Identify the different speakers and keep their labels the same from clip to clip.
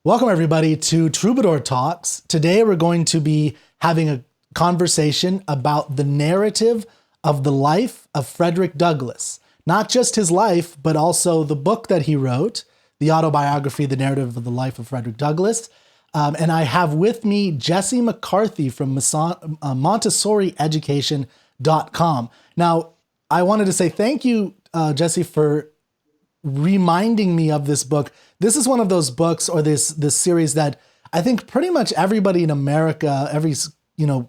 Speaker 1: Welcome, everybody, to Troubadour Talks. Today, we're going to be having a conversation about the narrative of the life of Frederick Douglass. Not just his life, but also the book that he wrote, the Autobiography, the narrative of the life of Frederick Douglass. And I have with me Jesse McCarthy from MontessoriEducation.com. Now, I wanted to say thank you, Jesse, for reminding me of this book. This is one of those books or this series that I think pretty much everybody in America, every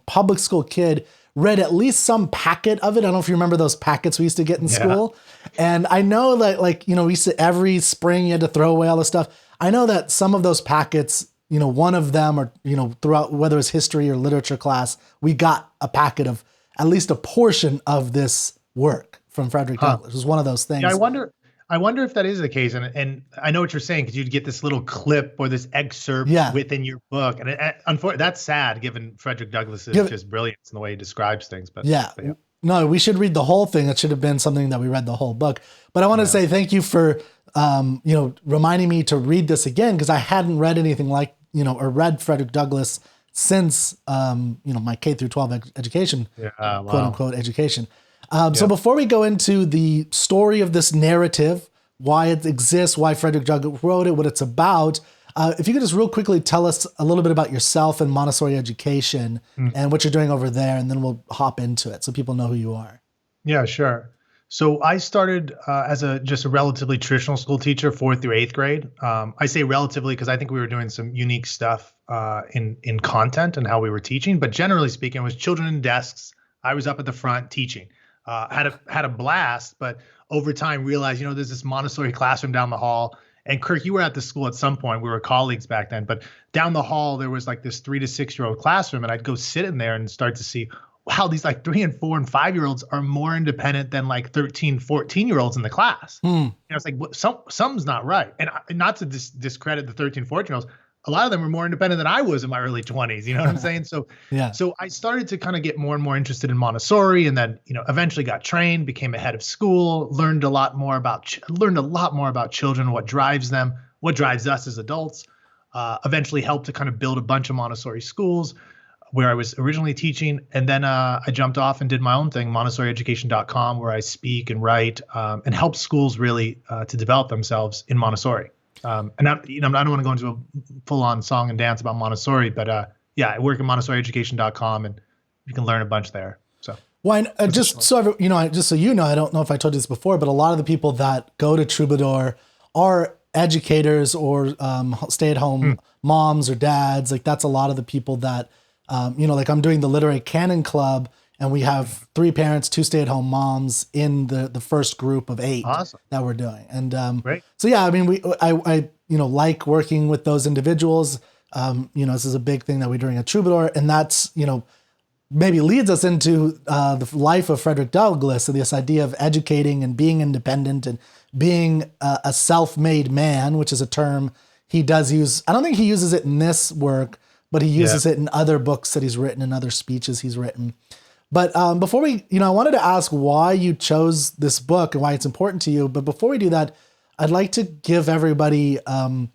Speaker 1: public school kid read at least some packet of it. I don't know if you remember those packets we used to get in school. And I know that we used to, every spring you had to throw away all the stuff. I know that some of those packets, one of them or, throughout, whether it's history or literature class, we got a packet of at least a portion of this work from Frederick Douglass. It was one of those things.
Speaker 2: Yeah, I wonder if that is the case. And I know what you're saying, because you'd get this little clip or this excerpt within your book. And unfortunately, that's sad given Frederick Douglass's just brilliance in the way he describes things. But yeah.
Speaker 1: No, we should read the whole thing. It should have been something that we read the whole book. But I want to say thank you for, reminding me to read this again, because I hadn't read anything like, or read Frederick Douglass since, my K through 12 education, quote unquote education. So before we go into the story of this narrative, why it exists, why Frederick Douglass wrote it, what it's about, if you could just real quickly tell us a little bit about yourself and Montessori education and what you're doing over there, and then we'll hop into it so people know who you are.
Speaker 2: Yeah, sure. So I started as just a relatively traditional school teacher, 4th through 8th grade. I say relatively because I think we were doing some unique stuff in content and how we were teaching. But generally speaking, it was children in desks. I was up at the front teaching. Had a blast, but over time realized, there's this Montessori classroom down the hall. And Kirk, you were at the school at some point. We were colleagues back then, but down the hall, there was like this 3 to 6 year old classroom. And I'd go sit in there and start to see, wow, these like 3 and 4 and 5 year olds are more independent than like 13, 14 year olds in the class. And I was like, something's not right. And not to discredit the 13, 14 year olds. A lot of them were more independent than I was in my early 20s. You know what I'm saying? So, So I started to kind of get more and more interested in Montessori, and then, eventually got trained, became a head of school, learned a lot more about children, what drives them, what drives us as adults. Eventually helped to kind of build a bunch of Montessori schools where I was originally teaching. And then I jumped off and did my own thing, MontessoriEducation.com, where I speak and write and help schools really to develop themselves in Montessori. And I don't want to go into a full-on song and dance about Montessori, but I work at MontessoriEducation.com, and you can learn a bunch there. So,
Speaker 1: just so I don't know if I told you this before, but a lot of the people that go to Troubadour are educators or stay-at-home moms or dads. Like that's a lot of the people that, like I'm doing the Literary Canon Club, and we have 3 parents, 2 stay-at-home moms in the first group of 8 that we're doing. And so, I mean, I like working with those individuals. This is a big thing that we're doing at Troubadour, and that's, maybe leads us into the life of Frederick Douglass and this idea of educating and being independent and being a self-made man, which is a term he does use. I don't think he uses it in this work, but he uses it in other books that he's written and other speeches he's written. But before we, I wanted to ask why you chose this book and why it's important to you. But before we do that, I'd like to give everybody a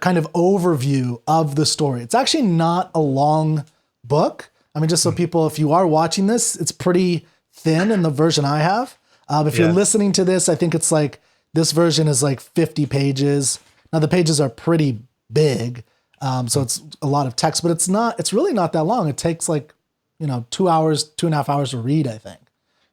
Speaker 1: kind of overview of the story. It's actually not a long book. I mean, just so people, if you are watching this, it's pretty thin in the version I have. If you're listening to this, I think it's like, this version is like 50 pages. Now the pages are pretty big. So it's a lot of text, but it's really not that long. It takes like, 2 hours, 2.5 hours to read, I think.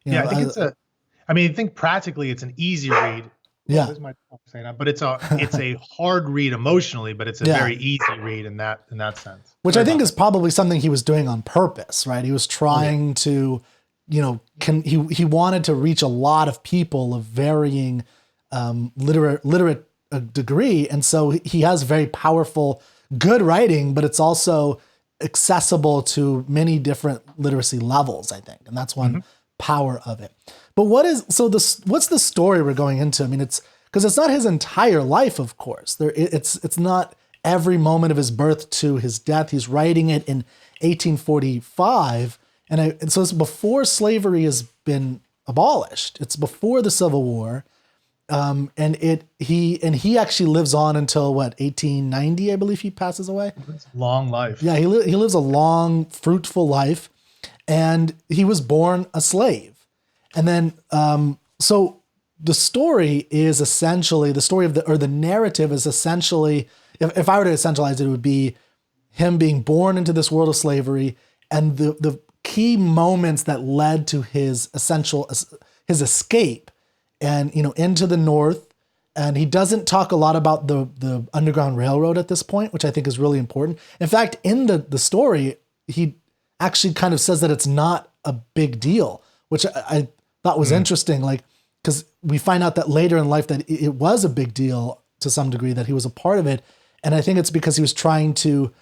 Speaker 2: I think practically it's an easy read. But it's a hard read emotionally, but it's a very easy read in that sense.
Speaker 1: Which I think is probably something he was doing on purpose, right? He was trying to, he wanted to reach a lot of people of varying literate degree. And so he has very powerful, good writing, but it's also accessible to many different literacy levels, I think. And that's one power of it. But what's the story we're going into? I mean, it's because it's not his entire life, of course. It's not every moment of his birth to his death. He's writing it in 1845. So it's before slavery has been abolished. It's before the Civil War. He actually lives on until what, 1890, I believe he passes away.
Speaker 2: That's a long life.
Speaker 1: Yeah, he lives a long, fruitful life, and he was born a slave. And then, so the story is essentially, the narrative is essentially, if I were to essentialize it, it would be him being born into this world of slavery and the key moments that led to his escape and, into the North. And he doesn't talk a lot about the Underground Railroad at this point, which I think is really important. In fact, in the story, he actually kind of says that it's not a big deal, which I thought was interesting. Like, because we find out that later in life that it was a big deal to some degree, that he was a part of it. And I think it's because he was trying to,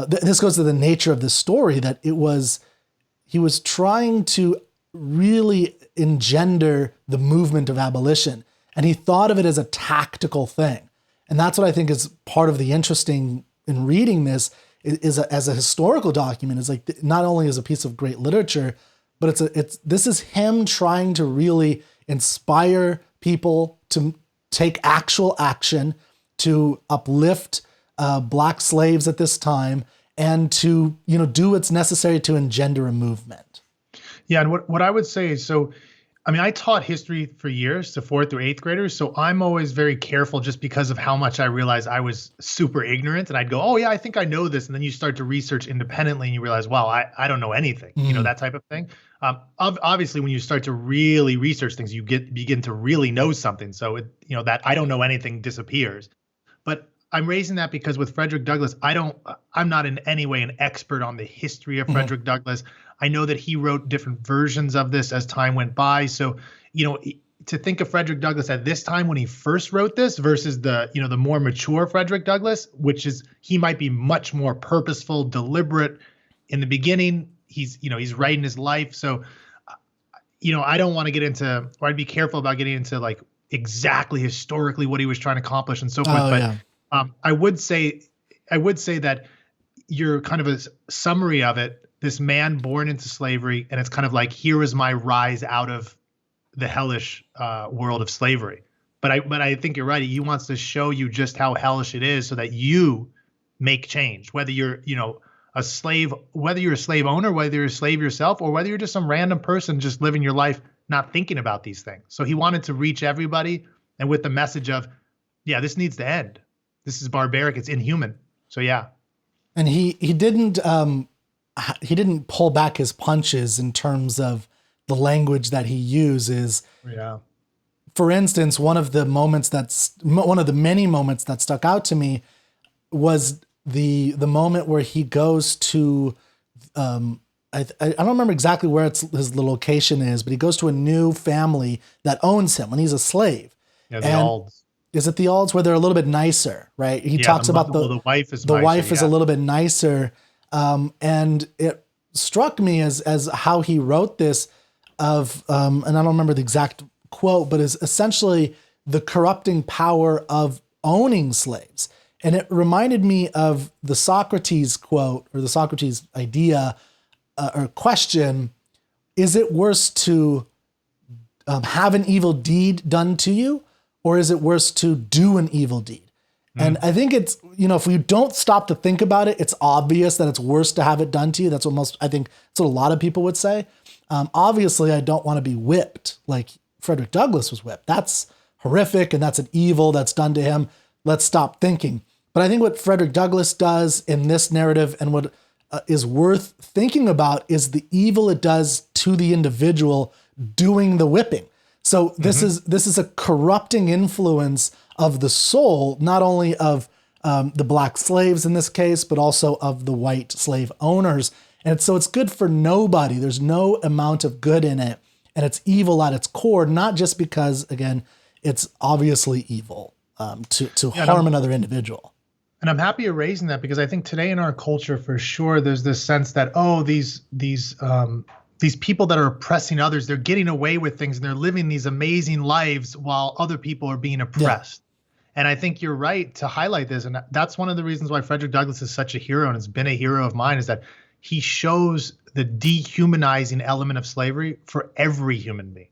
Speaker 1: this goes to the nature of the story, that he was trying to really engender the movement of abolition. And he thought of it as a tactical thing. And that's what I think is part of the interesting in reading this is as a historical document. It's like, not only as a piece of great literature, but this is him trying to really inspire people to take actual action, to uplift Black slaves at this time, and to, do what's necessary to engender a movement.
Speaker 2: Yeah. And what I would say is, so, I mean, I taught history for years to 4th through 8th graders. So I'm always very careful just because of how much I realized I was super ignorant. And I'd go, oh yeah, I think I know this. And then you start to research independently and you realize, wow, I don't know anything, that type of thing. Obviously when you start to really research things, you begin to really know something. So that I don't know anything disappears. But I'm raising that because with Frederick Douglass, I'm not in any way an expert on the history of Frederick Douglass. I know that he wrote different versions of this as time went by. So, to think of Frederick Douglass at this time when he first wrote this versus the more mature Frederick Douglass, which is, he might be much more purposeful, deliberate in the beginning. He's writing his life. So, I don't want to get into, or I'd be careful about getting into like exactly historically what he was trying to accomplish and so forth. I would say that you're kind of a summary of it. This man born into slavery, and it's kind of like, here is my rise out of the hellish world of slavery. But I think you're right. He wants to show you just how hellish it is, so that you make change. Whether you're a slave, whether you're a slave owner, whether you're a slave yourself, or whether you're just some random person just living your life not thinking about these things. So he wanted to reach everybody, and with the message of, yeah, this needs to end. This is barbaric. It's inhuman. So yeah.
Speaker 1: And he didn't pull back his punches in terms of the language that he uses.
Speaker 2: Yeah.
Speaker 1: For instance, one of the many moments that stuck out to me was the moment where he goes to, I don't remember exactly where the location is, but he goes to a new family that owns him when he's a slave.
Speaker 2: Yeah, the Alds.
Speaker 1: Is it the Alds, where they're a little bit nicer, right? He talks about the
Speaker 2: wife is
Speaker 1: nicer, wife is a little bit nicer. And it struck me as how he wrote this and I don't remember the exact quote, but is essentially the corrupting power of owning slaves. And it reminded me of the Socrates quote, or the Socrates idea or question: is it worse to have an evil deed done to you, or is it worse to do an evil deed? And I think it's, if we don't stop to think about it, it's obvious that it's worse to have it done to you. That's what that's what a lot of people would say. Obviously, I don't want to be whipped like Frederick Douglass was whipped. That's horrific, and that's an evil that's done to him. Let's stop thinking. But I think what Frederick Douglass does in this narrative, and what is worth thinking about, is the evil it does to the individual doing the whipping. So this is a corrupting influence of the soul, not only of the Black slaves in this case, but also of the white slave owners. And so it's good for nobody. There's no amount of good in it. And it's evil at its core, not just because, again, it's obviously evil to harm another individual.
Speaker 2: And I'm happy you're raising that, because I think today in our culture, for sure, there's this sense that, these people that are oppressing others, they're getting away with things and they're living these amazing lives while other people are being oppressed. Yeah. And I think you're right to highlight this. And that's one of the reasons why Frederick Douglass is such a hero, and has been a hero of mine, is that he shows the dehumanizing element of slavery for every human being.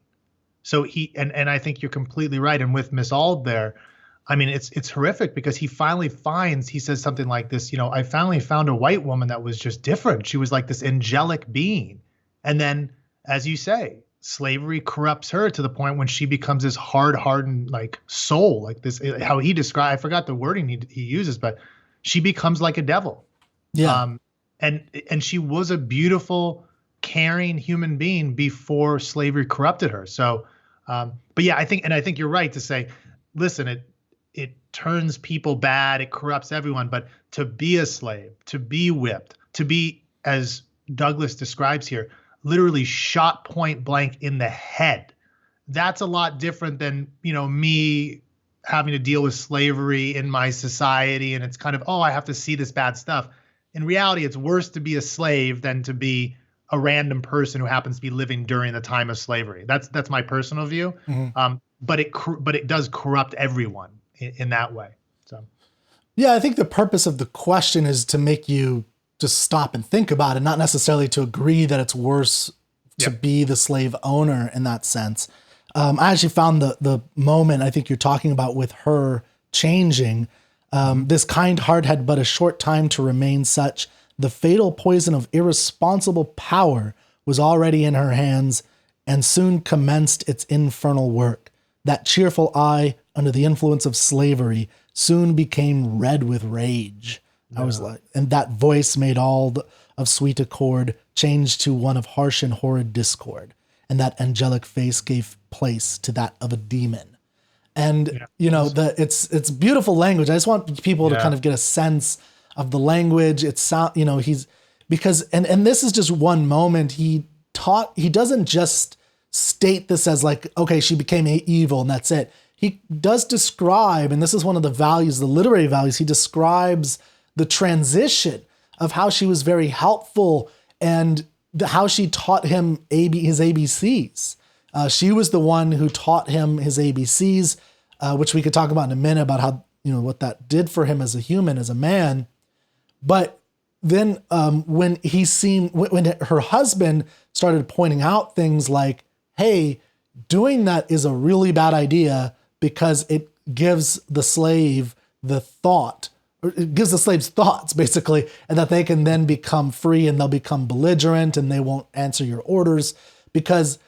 Speaker 2: So and I think you're completely right. And with Miss Ald there, I mean, it's horrific because he says something like this, I finally found a white woman that was just different. She was like this angelic being. And then, as you say, slavery corrupts her to the point when she becomes this hard-hardened like soul, like this, how he described, I forgot the wording he uses, but she becomes like a devil.
Speaker 1: Yeah.
Speaker 2: And she was a beautiful, caring human being before slavery corrupted her. So, but yeah, I think you're right to say, listen, it turns people bad, it corrupts everyone, but to be a slave, to be whipped, to be, as Douglas describes here, literally shot point blank in the head, that's a lot different than, me having to deal with slavery in my society. And it's kind of, I have to see this bad stuff. In reality, it's worse to be a slave than to be a random person who happens to be living during the time of slavery. That's my personal view. Mm-hmm. But it does corrupt everyone in that way. So,
Speaker 1: yeah, I think the purpose of the question is to make you just stop and think about it, not necessarily to agree that it's worse to be the slave owner in that sense. I actually found the moment I think you're talking about with her changing. This kind heart had but a short time to remain such. The fatal poison of irresponsible power was already in her hands and soon commenced its infernal work. That cheerful eye, under the influence of slavery, soon became red with rage. Yeah. I was like, and that voice made all of sweet accord change to one of harsh and horrid discord. And that angelic face gave place to that of a demon. And, it's beautiful language. I just want people to kind of get a sense of the language. It's because this is just one moment. He doesn't just state this as like, okay, she became evil and that's it. He does describe, and this is one of the values, the literary values, he describes the transition of how she was very helpful and how she taught him his ABCs. She was the one who taught him his ABCs, which we could talk about in a minute about how, what that did for him as a human, as a man. But then when her husband started pointing out things like, hey, doing that is a really bad idea because it gives the slave it gives the slaves thoughts, basically, and that they can then become free and they'll become belligerent and they won't answer your orders. Because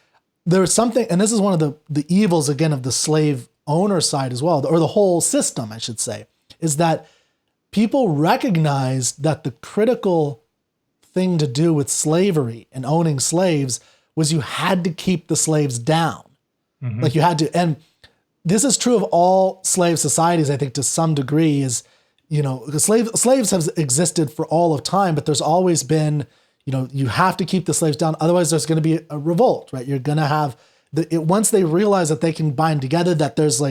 Speaker 1: there's something, and this is one of the evils, again, of the slave owner side as well, or the whole system, I should say, is that people recognized that the critical thing to do with slavery and owning slaves was you had to keep the slaves down. Mm-hmm. Like you had to, and this is true of all slave societies, I think, to some degree, is, slaves have existed for all of time, but there's always been, you have to keep the slaves down. Otherwise there's going to be a revolt, right? You're going to have once they realize that they can bind together, that there's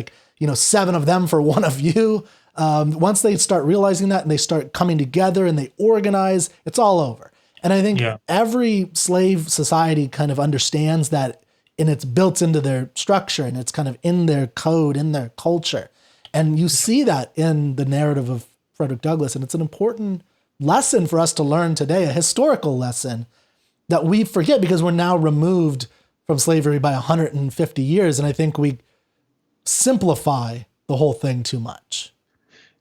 Speaker 1: 7 of them for one of you. Once they start realizing that and they start coming together and they organize, it's all over. And I think every slave society kind of understands that, and it's built into their structure and it's kind of in their code, in their culture. And you see that in the narrative of Frederick Douglass. And it's an important lesson for us to learn today, a historical lesson that we forget because we're now removed from slavery by 150 years. And I think we simplify the whole thing too much.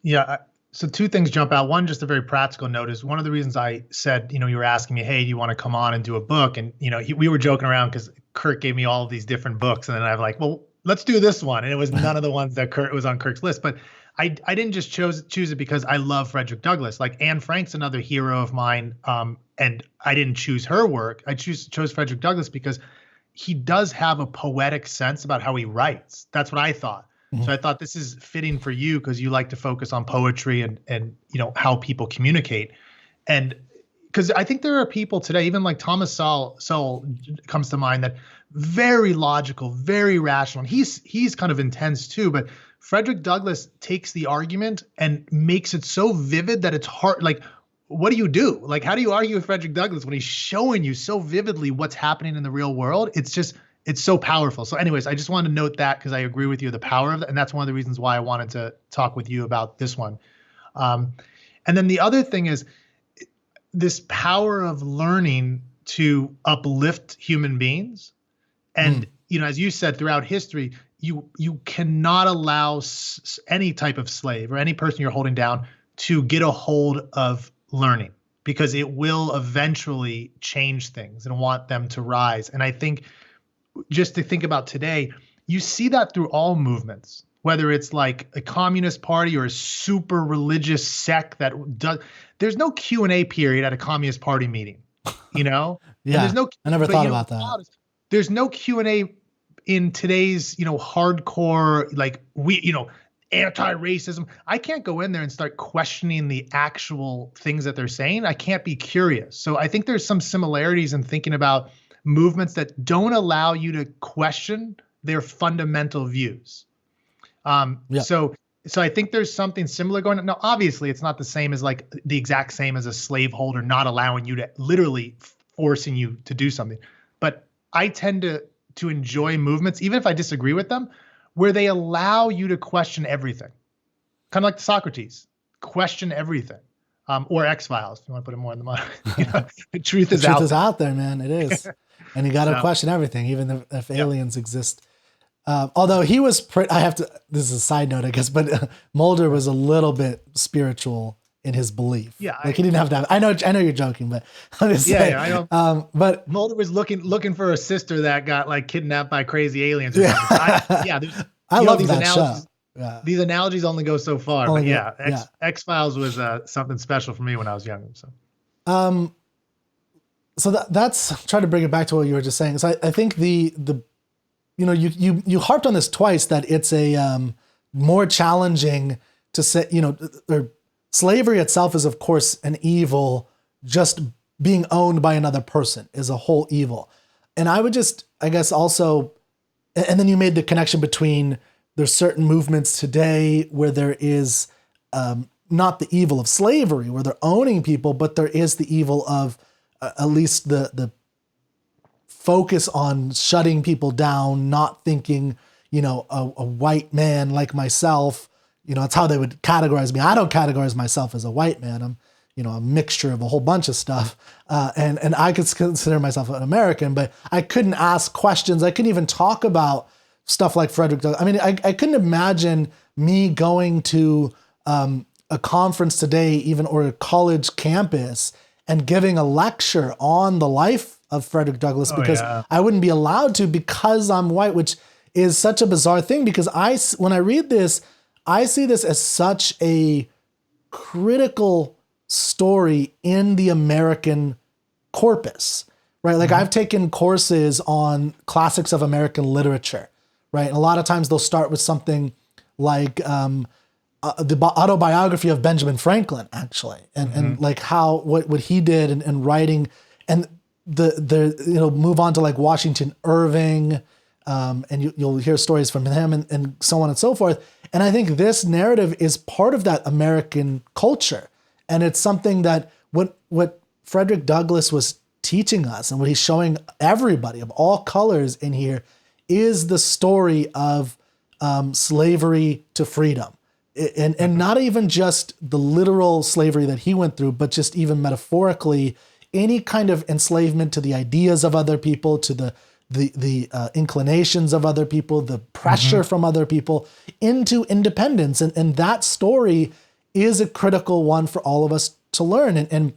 Speaker 2: Yeah. So 2 things jump out. One, just a very practical note, is one of the reasons I said, you were asking me, hey, do you want to come on and do a book? And, we were joking around because Kirk gave me all of these different books. And then I'm like, well, let's do this one. And it was none of the ones that was on Kirk's list. But I didn't just choose it because I love Frederick Douglass. Like Anne Frank's another hero of mine. And I didn't choose her work. I chose Frederick Douglass because he does have a poetic sense about how he writes. That's what I thought. Mm-hmm. So I thought this is fitting for you because you like to focus on poetry and how people communicate. And because I think there are people today, even like Thomas Sowell comes to mind, that very logical, very rational. He's kind of intense too, but Frederick Douglass takes the argument and makes it so vivid that it's hard. Like, what do you do? Like, how do you argue with Frederick Douglass when he's showing you so vividly what's happening in the real world? It's so powerful. So anyways, I just wanted to note that because I agree with you, the power of that. And that's one of the reasons why I wanted to talk with you about this one. And then the other thing is this power of learning to uplift human beings. And, as you said, throughout history, you cannot allow any type of slave or any person you're holding down to get a hold of learning, because it will eventually change things and want them to rise. And I think, just to think about today, you see that through all movements, whether it's like a communist party or a super religious sect that does. There's no Q&A period at a communist party meeting,
Speaker 1: Yeah,
Speaker 2: and there's no.
Speaker 1: I never thought about that.
Speaker 2: There's no Q&A in today's, hardcore, like anti-racism. I can't go in there and start questioning the actual things that they're saying. I can't be curious. So I think there's some similarities in thinking about movements that don't allow you to question their fundamental views. So I think there's something similar going on. Now, obviously, it's not the same as like the exact same as a slaveholder not allowing you to, literally forcing you to do something. But I tend to enjoy movements, even if I disagree with them, where they allow you to question everything. Kind of like Socrates, question everything. Or X-Files, if you want to put it more in the mind. The truth is
Speaker 1: out there, man. It is. And you got to question everything, even if aliens exist. Although he was, this is a side note, I guess, but Mulder was a little bit spiritual in his belief. Yeah. Like he didn't have to have, I know you're joking, but I'm just saying.
Speaker 2: I know. But Mulder was looking for a sister that got like kidnapped by crazy aliens. Or something.
Speaker 1: I love these that show.
Speaker 2: Yeah. These analogies only go so far, but X-Files was something special for me when I was younger.
Speaker 1: So that's trying to bring it back to what you were just saying. So I think you harped on this twice, that it's a more challenging to say, or slavery itself is of course an evil. Just being owned by another person is a whole evil. And I would just, I guess also, and then you made the connection between there's certain movements today where there is not the evil of slavery, where they're owning people, but there is the evil of at least the focus on shutting people down, not thinking, a white man like myself, it's how they would categorize me. I don't categorize myself as a white man. I'm, a mixture of a whole bunch of stuff. And I could consider myself an American, but I couldn't ask questions. I couldn't even talk about stuff like Frederick Douglass. I mean, I couldn't imagine me going to a conference today, even, or a college campus, and giving a lecture on the life of Frederick Douglass, because I wouldn't be allowed to, because I'm white, which is such a bizarre thing, because when I read this, I see this as such a critical story in the American corpus, right? Like I've taken courses on classics of American literature, right? And a lot of times they'll start with something like the Autobiography of Benjamin Franklin, actually, and like what he did in writing, and move on to like Washington Irving, and you'll hear stories from him and so on and so forth. And I think this narrative is part of that American culture, and it's something that what Frederick Douglass was teaching us, and what he's showing everybody of all colors in here, is the story of slavery to freedom. And not even just the literal slavery that he went through, but just even metaphorically, any kind of enslavement to the ideas of other people, to the inclinations of other people, the pressure from other people into independence. And that story is a critical one for all of us to learn. And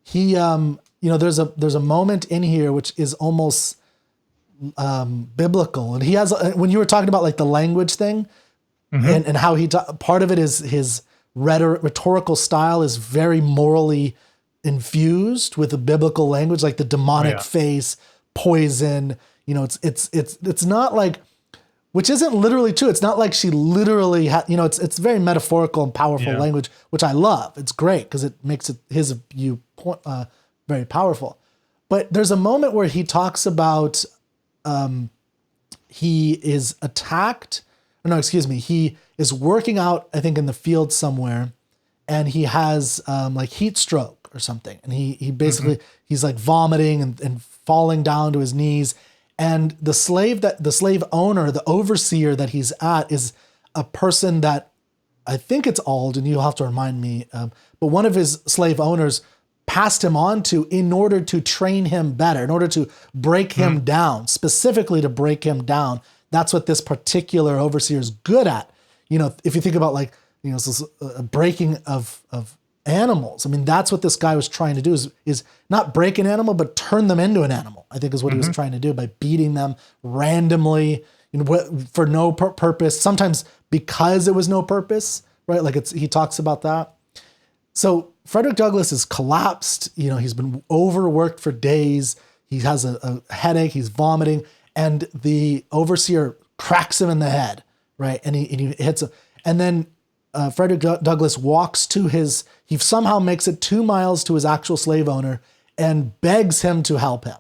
Speaker 1: he, there's a moment in here which is almost biblical. And he has, when you were talking about like the language thing, and how part of it is his rhetorical style is very morally infused with a biblical language, like the demonic face, poison. It's not like, which isn't literally true. It's not like she literally it's very metaphorical and powerful language, which I love. It's great because it makes his viewpoint very powerful. But there's a moment where he talks about he is attacked. He is working out, I think, in the field somewhere, and he has like heat stroke or something. And he basically, he's like vomiting and falling down to his knees. And the slave owner, the overseer that he's at, is a person that I think it's Ald, and you'll have to remind me, but one of his slave owners passed him on to in order to train him better, in order to break him down, specifically to break him down. That's what this particular overseer is good at. If you think about like, breaking of animals, I mean, that's what this guy was trying to do is not break an animal, but turn them into an animal, I think is what he was trying to do by beating them randomly, for no purpose, sometimes because it was no purpose, right? Like he talks about that. So Frederick Douglass is collapsed. He's been overworked for days. He has a headache. He's vomiting, and the overseer cracks him in the head, right? And he hits him. And then Frederick Douglass walks to he somehow makes it 2 miles to his actual slave owner and begs him to help him.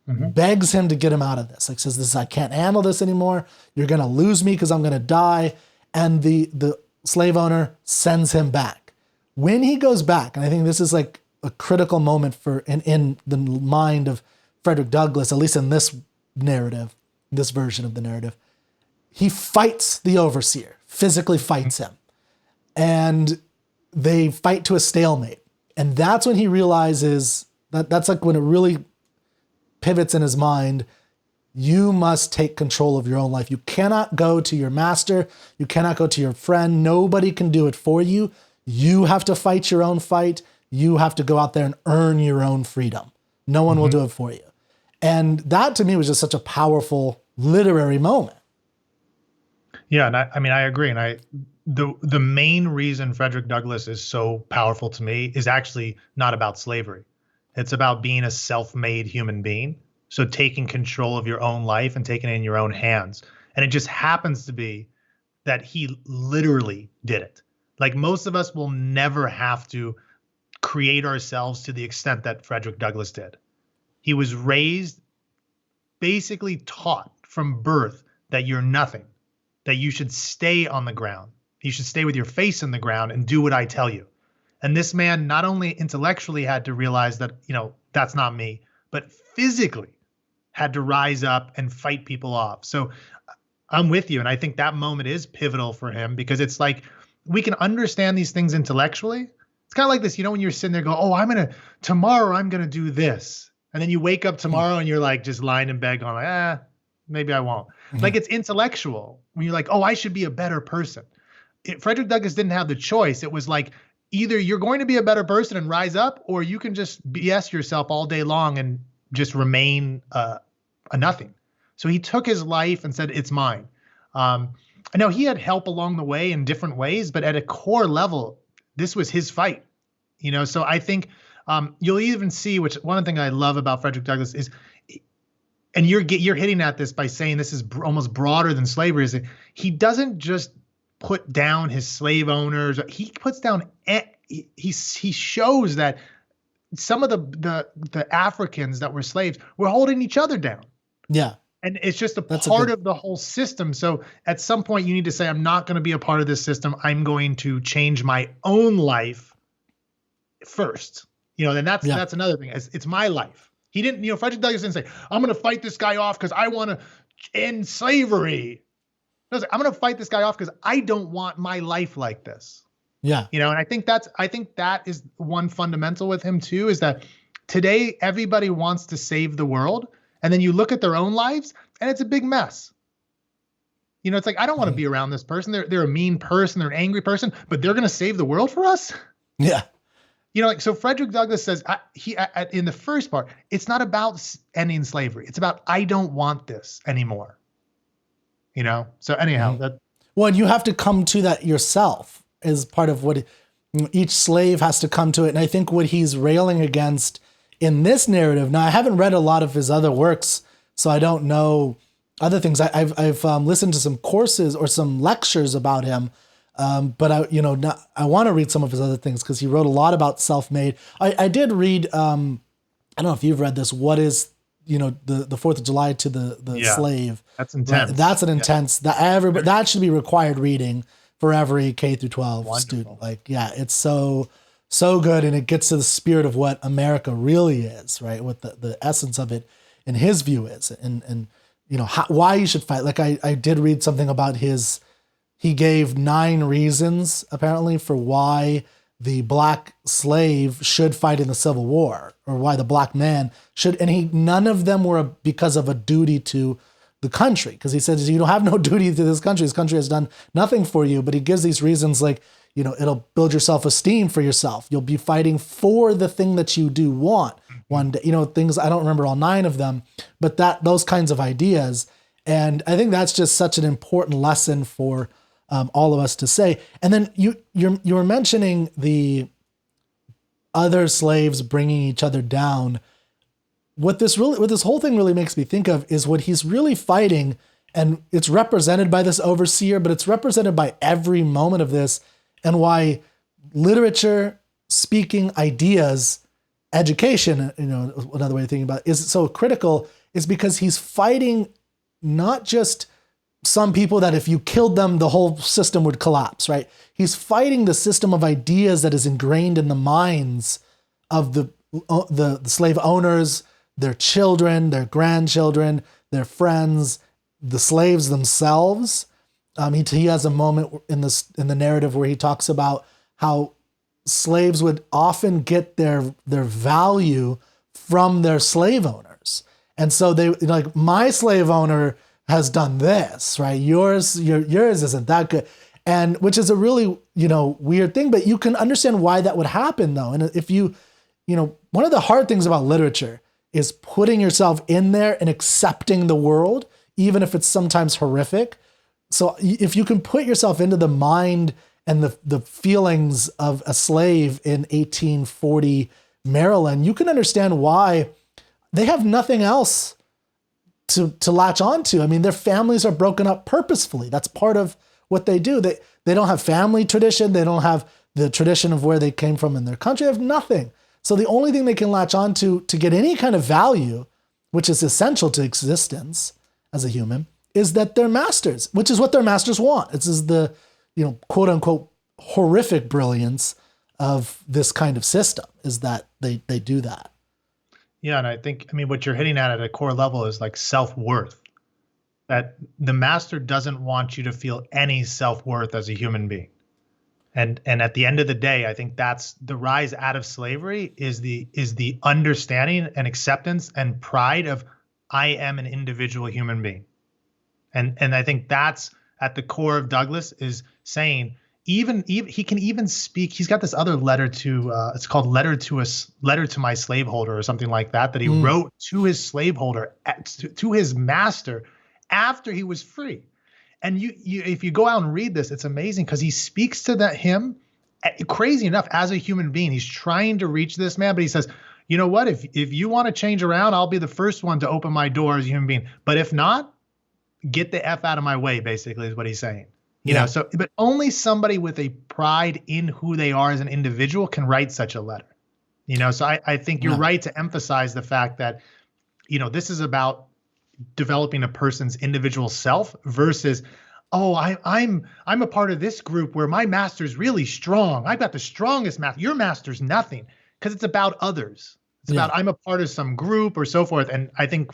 Speaker 1: Begs him to get him out of this. Like says, I can't handle this anymore. You're going to lose me because I'm going to die. And the slave owner sends him back. When he goes back, and I think this is like a critical moment in the mind of Frederick Douglass, at least in this narrative, this version of the narrative, he fights the overseer, physically fights him. And they fight to a stalemate. And that's when he realizes that's like when it really pivots in his mind. You must take control of your own life. You cannot go to your master. You cannot go to your friend. Nobody can do it for you. You have to fight your own fight. You have to go out there and earn your own freedom. No one will do it for you. And that to me was just such a powerful literary moment.
Speaker 2: Yeah, and I agree. And the main reason Frederick Douglass is so powerful to me is actually not about slavery. It's about being a self-made human being. So taking control of your own life and taking it in your own hands. And it just happens to be that he literally did it. Like most of us will never have to create ourselves to the extent that Frederick Douglass did. He was raised, basically taught from birth that you're nothing, that you should stay on the ground. You should stay with your face in the ground and do what I tell you. And this man not only intellectually had to realize that, that's not me, but physically had to rise up and fight people off. So I'm with you. And I think that moment is pivotal for him because it's like, we can understand these things intellectually. It's kind of like this, when you're sitting there going, tomorrow I'm going to do this. And then you wake up tomorrow and you're like just lying in bed going like, maybe I won't. Like it's intellectual when you're like, I should be a better person. Frederick Douglass didn't have the choice. It was like, either you're going to be a better person and rise up, or you can just BS yourself all day long and just remain a nothing. So he took his life and said, it's mine. I know he had help along the way in different ways, but at a core level, this was his fight. So I think you'll even see, which one thing I love about Frederick Douglass is, and you're hitting at this by saying this is almost broader than slavery, is that he doesn't just put down his slave owners. He puts down, he shows that some of the Africans that were slaves were holding each other down.
Speaker 1: Yeah.
Speaker 2: And it's just a part of the whole system. So at some point you need to say, I'm not going to be a part of this system. I'm going to change my own life first. And that's another thing. It's my life. He didn't, Frederick Douglass didn't say, I'm going to fight this guy off because I want to end slavery. No, I'm going to fight this guy off because I don't want my life like this.
Speaker 1: Yeah.
Speaker 2: And I think that is one fundamental with him too, is that today everybody wants to save the world. And then you look at their own lives and it's a big mess. It's like, I don't want to be around this person. They're a mean person. They're an angry person, but they're going to save the world for us.
Speaker 1: Yeah.
Speaker 2: So Frederick Douglass says in the first part, it's not about ending slavery. It's about, I don't want this anymore. So anyhow,
Speaker 1: and you have to come to that yourself as part of what each slave has to come to it. And I think what he's railing against in this narrative, now I haven't read a lot of his other works, so I don't know other things. I've listened to some courses or some lectures about him, but I want to read some of his other things because he wrote a lot about self-made. I did read, I don't know if you've read this, what is the 4th of July to the slave.
Speaker 2: That's intense.
Speaker 1: Right? That's an intense, that should be required reading for every K through 12 student. It's so good. And it gets to the spirit of what America really is, right? What the essence of it in his view is, and why you should fight. Like I did read something about he gave 9 reasons apparently for why the black slave should fight in the Civil War, or why the black man should, and none of them were because of a duty to the country. Because he says, you don't have no duty to this country. This country has done nothing for you. But he gives these reasons like, it'll build your self-esteem for yourself. You'll be fighting for the thing that you do want one day, things, I don't remember all 9 of them, but those kinds of ideas. And I think that's just such an important lesson for all of us to say. And then you were mentioning the other slaves bringing each other down. What this whole thing really makes me think of is what he's really fighting, and it's represented by this overseer, but it's represented by every moment of this, and why literature, speaking, ideas, education, another way of thinking about it, is so critical, is because he's fighting not just some people that if you killed them, the whole system would collapse, right? He's fighting the system of ideas that is ingrained in the minds of the slave owners, their children, their grandchildren, their friends, the slaves themselves. He has a moment in the narrative where he talks about how slaves would often get their value from their slave owners. And so they like, my slave owner has done this, right? Yours isn't that good. And which is a really, weird thing, but you can understand why that would happen though. And if one of the hard things about literature is putting yourself in there and accepting the world, even if it's sometimes horrific. So if you can put yourself into the mind and the feelings of a slave in 1840 Maryland, you can understand why they have nothing else to latch onto. I mean, their families are broken up purposefully. That's part of what they do. They don't have family tradition. They don't have the tradition of where they came from in their country. They have nothing. So the only thing they can latch onto to get any kind of value, which is essential to existence as a human, is that they're masters, which is what their masters want. This is the, quote unquote, horrific brilliance of this kind of system, is that they do that.
Speaker 2: Yeah. And I think, what you're hitting at a core level is like self-worth, that the master doesn't want you to feel any self-worth as a human being. And at the end of the day, I think that's the rise out of slavery is the understanding and acceptance and pride of I am an individual human being. And I think that's at the core of Douglass, is saying even he can even speak. He's got this other letter to it's called letter to my slaveholder or something like that he wrote to his slaveholder, to his master after he was free. And you if you go out and read this, it's amazing because he speaks to him, crazy enough, as a human being. He's trying to reach this man, but he says, you know what? If you want to change around, I'll be the first one to open my door as a human being. But if not, get the F out of my way, basically, is what he's saying. You know, so, but only somebody with a pride in who they are as an individual can write such a letter. So I think you're right to emphasize the fact that, this is about developing a person's individual self versus, oh, I'm a part of this group where my master's really strong. I've got the strongest master. Your master's nothing, because it's about others. It's about I'm a part of some group or so forth. And I think,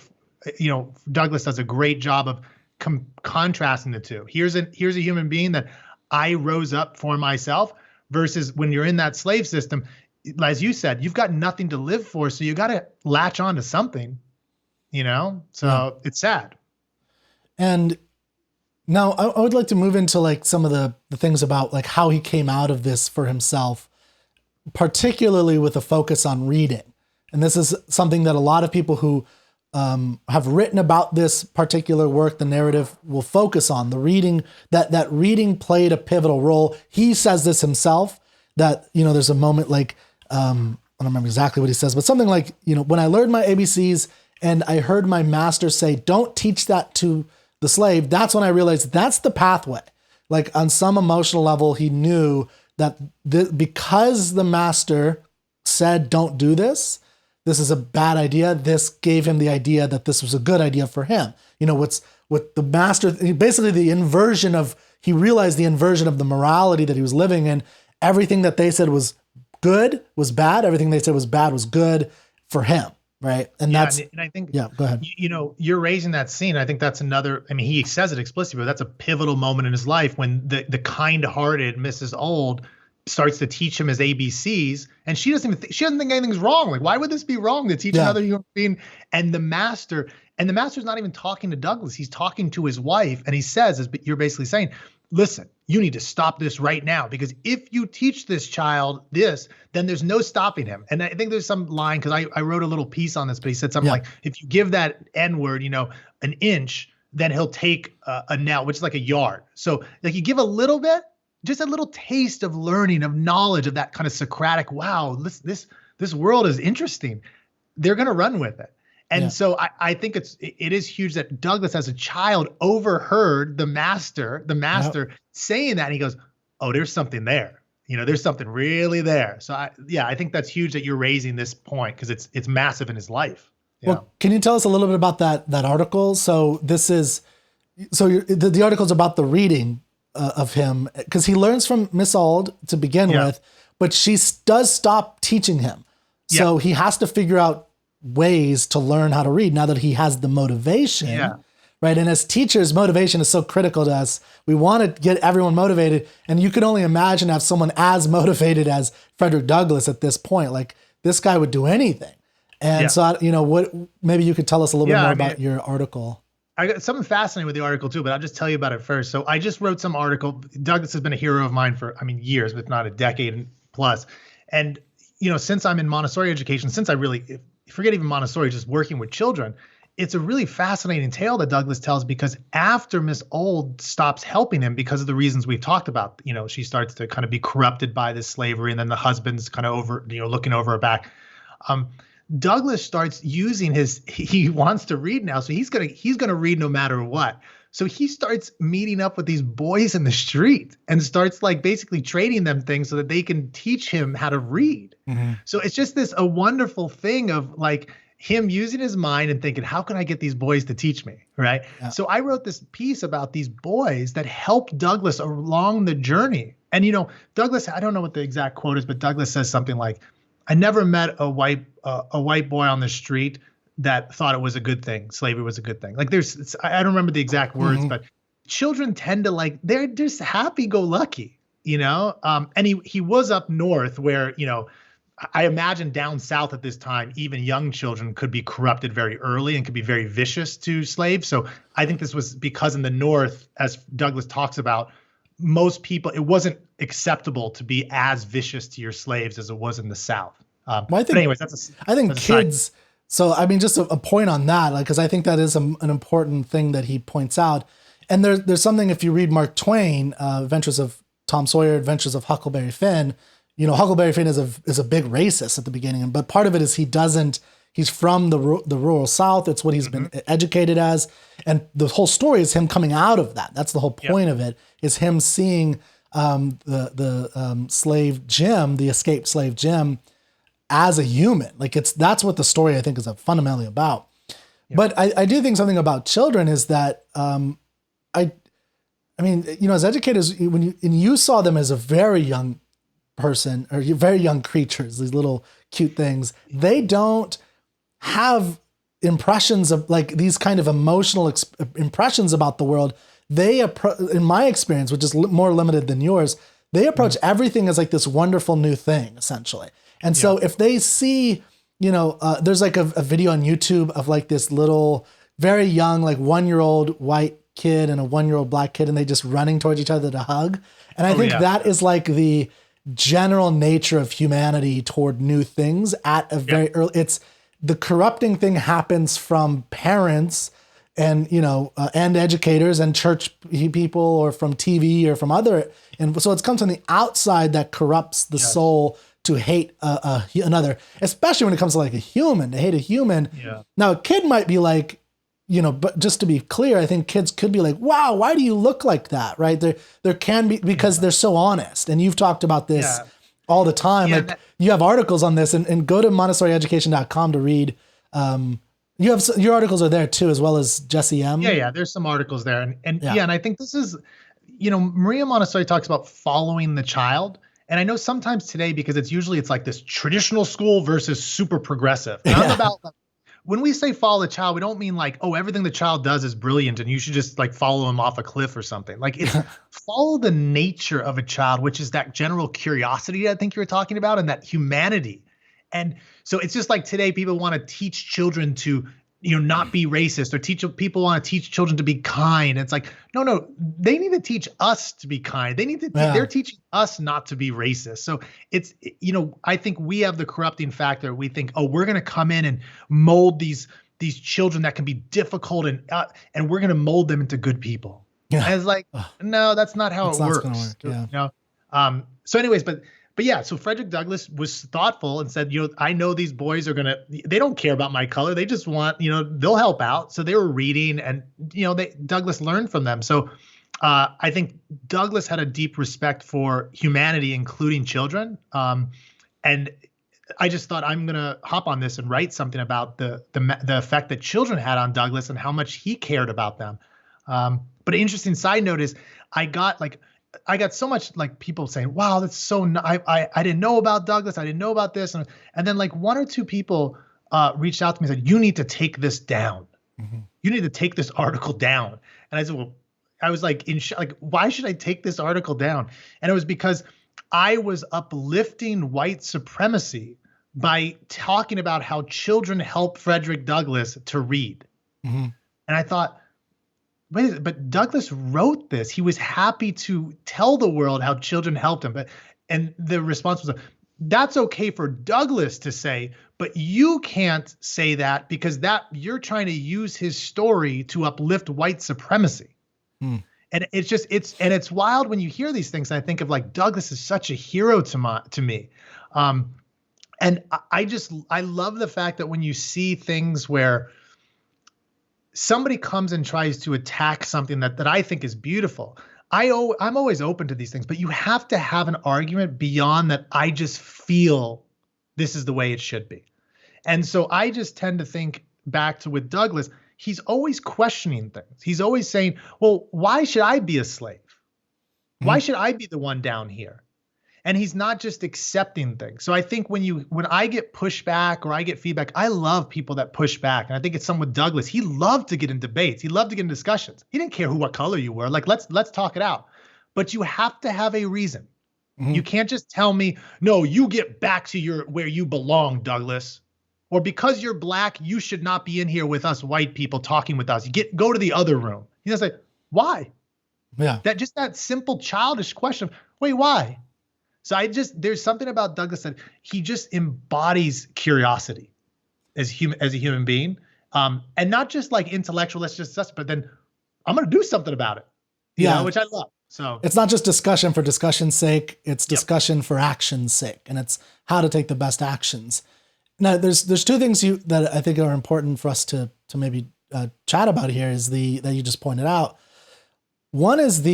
Speaker 2: Douglass does a great job of contrasting the two. Here's a human being that I rose up for myself, versus when you're in that slave system, as you said, you've got nothing to live for. So you got to latch on to something, so it's sad. And
Speaker 1: now I would like to move into like some of the things about like how he came out of this for himself, particularly with a focus on reading. And this is something that a lot of people who have written about this particular work, the narrative, will focus on the reading, that reading played a pivotal role. He says this himself, that, there's a moment like, I don't remember exactly what he says, but something like, when I learned my ABCs and I heard my master say, don't teach that to the slave, that's when I realized that's the pathway. Like on some emotional level, he knew that because the master said, don't do this, this is a bad idea. This gave him the idea that this was a good idea for him. What the master, basically he realized the inversion of the morality that he was living in. Everything that they said was good was bad. Everything they said was bad was good for him. Right. And and
Speaker 2: I think,
Speaker 1: go ahead.
Speaker 2: You're raising that scene. I think that's another, he says it explicitly, but that's a pivotal moment in his life when the kind-hearted Mrs. Old starts to teach him his ABCs, and she doesn't think anything's wrong. Like, why would this be wrong to teach another human being? And the master's not even talking to Douglas. He's talking to his wife, and he says, as you're basically saying, listen, you need to stop this right now, because if you teach this child this, then there's no stopping him. And I think there's some line, because I wrote a little piece on this, but he said something like, if you give that N word, an inch, then he'll take a nail, which is like a yard. So like you give a little bit, just a little taste of learning, of knowledge, of that kind of Socratic, wow, this world is interesting. They're going to run with it. And so I think it is huge that Douglas as a child overheard the master saying that, and he goes, oh, there's something there. There's something really there. So I think that's huge that you're raising this point, because it's massive in his life.
Speaker 1: Well, can you tell us a little bit about that article? So the article's about the reading of him, because he learns from Miss Auld to begin with, but she does stop teaching him. So he has to figure out ways to learn how to read now that he has the motivation, right? And as teachers, motivation is so critical to us. We want to get everyone motivated, and you can only imagine have someone as motivated as Frederick Douglass at this point. Like, this guy would do anything. And so, what, maybe you could tell us a little bit more about your article.
Speaker 2: I got something fascinating with the article too, but I'll just tell you about it first. So I just wrote some article. Douglas has been a hero of mine for, years, if not a decade plus. And, since I'm in Montessori education, since I really, forget even Montessori, just working with children, it's a really fascinating tale that Douglas tells, because after Miss Auld stops helping him because of the reasons we've talked about, she starts to kind of be corrupted by this slavery, and then the husband's kind of looking over her back. Douglas starts using he wants to read now. So he's gonna read no matter what. So he starts meeting up with these boys in the street and starts like basically trading them things so that they can teach him how to read. Mm-hmm. So it's just a wonderful thing of like him using his mind and thinking, how can I get these boys to teach me? Right. Yeah. So I wrote this piece about these boys that helped Douglas along the journey. And, Douglas, I don't know what the exact quote is, but Douglas says something like, I never met a white boy on the street that thought it was a good thing. Slavery was a good thing. Like I don't remember the exact words, but children tend to they're just happy-go-lucky, and he was up north where, I imagine down south at this time, even young children could be corrupted very early and could be very vicious to slaves. So I think this was because in the north, as Douglas talks about, most people, it wasn't acceptable to be as vicious to your slaves as it was in the South. But anyways,
Speaker 1: I think kids. So just a point on that, because I think that is an important thing that he points out. And there's something, if you read Mark Twain, Adventures of Tom Sawyer, Adventures of Huckleberry Finn. Huckleberry Finn is a big racist at the beginning, but part of it is he's from the rural South. It's what he's been educated as. And the whole story is him coming out of that. That's the whole point of it, is him seeing the slave Jim, the escaped slave Jim, as a human. That's what the story I think is fundamentally about. Yeah. But I do think something about children is that as educators, when you saw them as a very young person or very young creatures, these little cute things, they don't have impressions of these kind of emotional impressions about the world. They in my experience, which is more limited than yours, they approach everything as this wonderful new thing, essentially. And so if they see, there's a video on YouTube of this little, very young, 1-year-old white kid and a 1-year-old black kid, and they just running towards each other to hug. And I think that is the general nature of humanity toward new things at a very early, it's the corrupting thing happens from parents and, and educators and church people or from TV or from other. And so it comes from the outside that corrupts the soul to hate another, especially when it comes to a human, to hate a human. Yeah. Now a kid might be but just to be clear, I think kids could be wow, why do you look like that? Right. There can be, because they're so honest. And you've talked about this all the time. Yeah, you have articles on this and go to montessorieducation.com to read. You have your articles are there too, as well as Jesse M.
Speaker 2: Yeah. There's some articles there. And I think this is, Maria Montessori talks about following the child. And I know sometimes today, because it's usually this traditional school versus super progressive. And I'm about when we say follow the child, we don't mean like, oh, everything the child does is brilliant and you should just like follow him off a cliff or something. Like it's follow the nature of a child, which is that general curiosity I think you were talking about, and that humanity. And so it's just like today people want to teach children to, not be racist, or people want to teach children to be kind. It's like, no, they need to teach us to be kind. They're teaching us not to be racist. So it's, I think we have the corrupting factor. We think, oh, we're going to come in and mold these children that can be difficult, and we're going to mold them into good people. Yeah. And it's like, no, that's not how it works. Yeah. So anyways, but yeah, so Frederick Douglass was thoughtful and said, I know these boys they don't care about my color. They just want, they'll help out. So they were reading, and, Douglass learned from them. So I think Douglass had a deep respect for humanity, including children. And I just thought, I'm going to hop on this and write something about the effect that children had on Douglass and how much he cared about them. But an interesting side note is I got so much like people saying, wow, that's so, I didn't know about Douglass. I didn't know about this. And then like one or two people reached out to me and said, you need to take this down. Mm-hmm. You need to take this article down. And I said, well, I was like, why should I take this article down? And it was because I was uplifting white supremacy by talking about how children helped Frederick Douglass to read. Mm-hmm. And I thought, wait, but Douglass wrote this. He was happy to tell the world how children helped him. And the response was, that's okay for Douglass to say, but you can't say that because you're trying to use his story to uplift white supremacy. Hmm. And it's wild when you hear these things. And I think of like, Douglass is such a hero to me. And I love the fact that when you see things where somebody comes and tries to attack something that I think is beautiful, I'm always open to these things, but you have to have an argument beyond that. I just feel this is the way it should be. And so I just tend to think back to with Douglass, he's always questioning things. He's always saying, well, why should I be a slave? Why should I be the one down here? And he's not just accepting things. So I think when I get pushback or I get feedback, I love people that push back. And I think it's some with Douglass. He loved to get in debates. He loved to get in discussions. He didn't care what color you were. Like, let's talk it out. But you have to have a reason. Mm-hmm. You can't just tell me, no, you get back to where you belong, Douglass. Or because you're black, you should not be in here with us white people talking with us. Go to the other room. He's just like, why? Yeah. That simple childish question. Wait, why? So there's something about Douglass that he just embodies curiosity as a human being. And not just like intellectual, let's just discuss, but then I'm going to do something about it, you know, which I love. So
Speaker 1: it's not just discussion for discussion's sake. It's discussion for action's sake. And it's how to take the best actions. Now there's two things that I think are important for us to maybe chat about here that you just pointed out. One is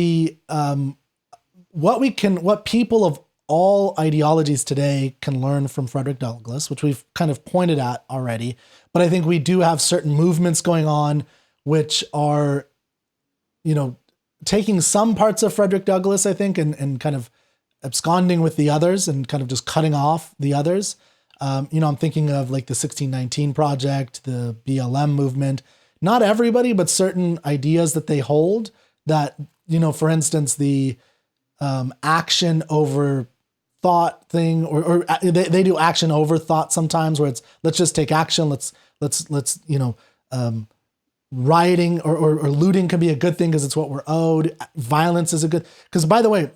Speaker 1: what people of all ideologies today can learn from Frederick Douglass, which we've kind of pointed at already. But I think we do have certain movements going on which are, taking some parts of Frederick Douglass, I think, and kind of absconding with the others and kind of just cutting off the others. I'm thinking of like the 1619 Project, the BLM movement. Not everybody, but certain ideas that they hold that, for instance, the action over thought thing, or they do action over thought sometimes, where it's let's just take action. Let's rioting or looting can be a good thing because it's what we're owed. Violence is a good, because by the way,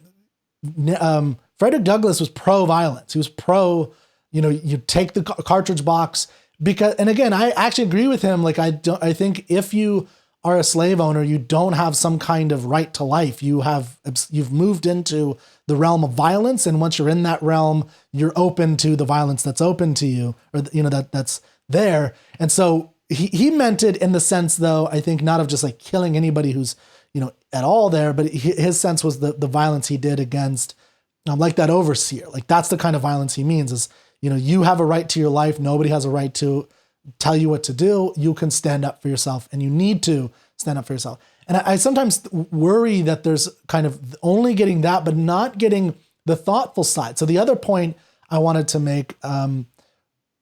Speaker 1: Frederick Douglass was pro-violence. He was pro, you take the cartridge box because, and again, I actually agree with him. Like I think if you are a slave owner, you don't have some kind of right to life. You've moved into the realm of violence, and once you're in that realm, you're open to the violence that's open to you, or that's there. And so he meant it in the sense, though, I think not of just like killing anybody who's at all there, but his sense was the violence he did against like that overseer. Like that's the kind of violence he means is you have a right to your life. Nobody has a right to tell you what to do. You can stand up for yourself, and you need to stand up for yourself. And I sometimes worry that there's kind of only getting that, but not getting the thoughtful side. So the other point I wanted to make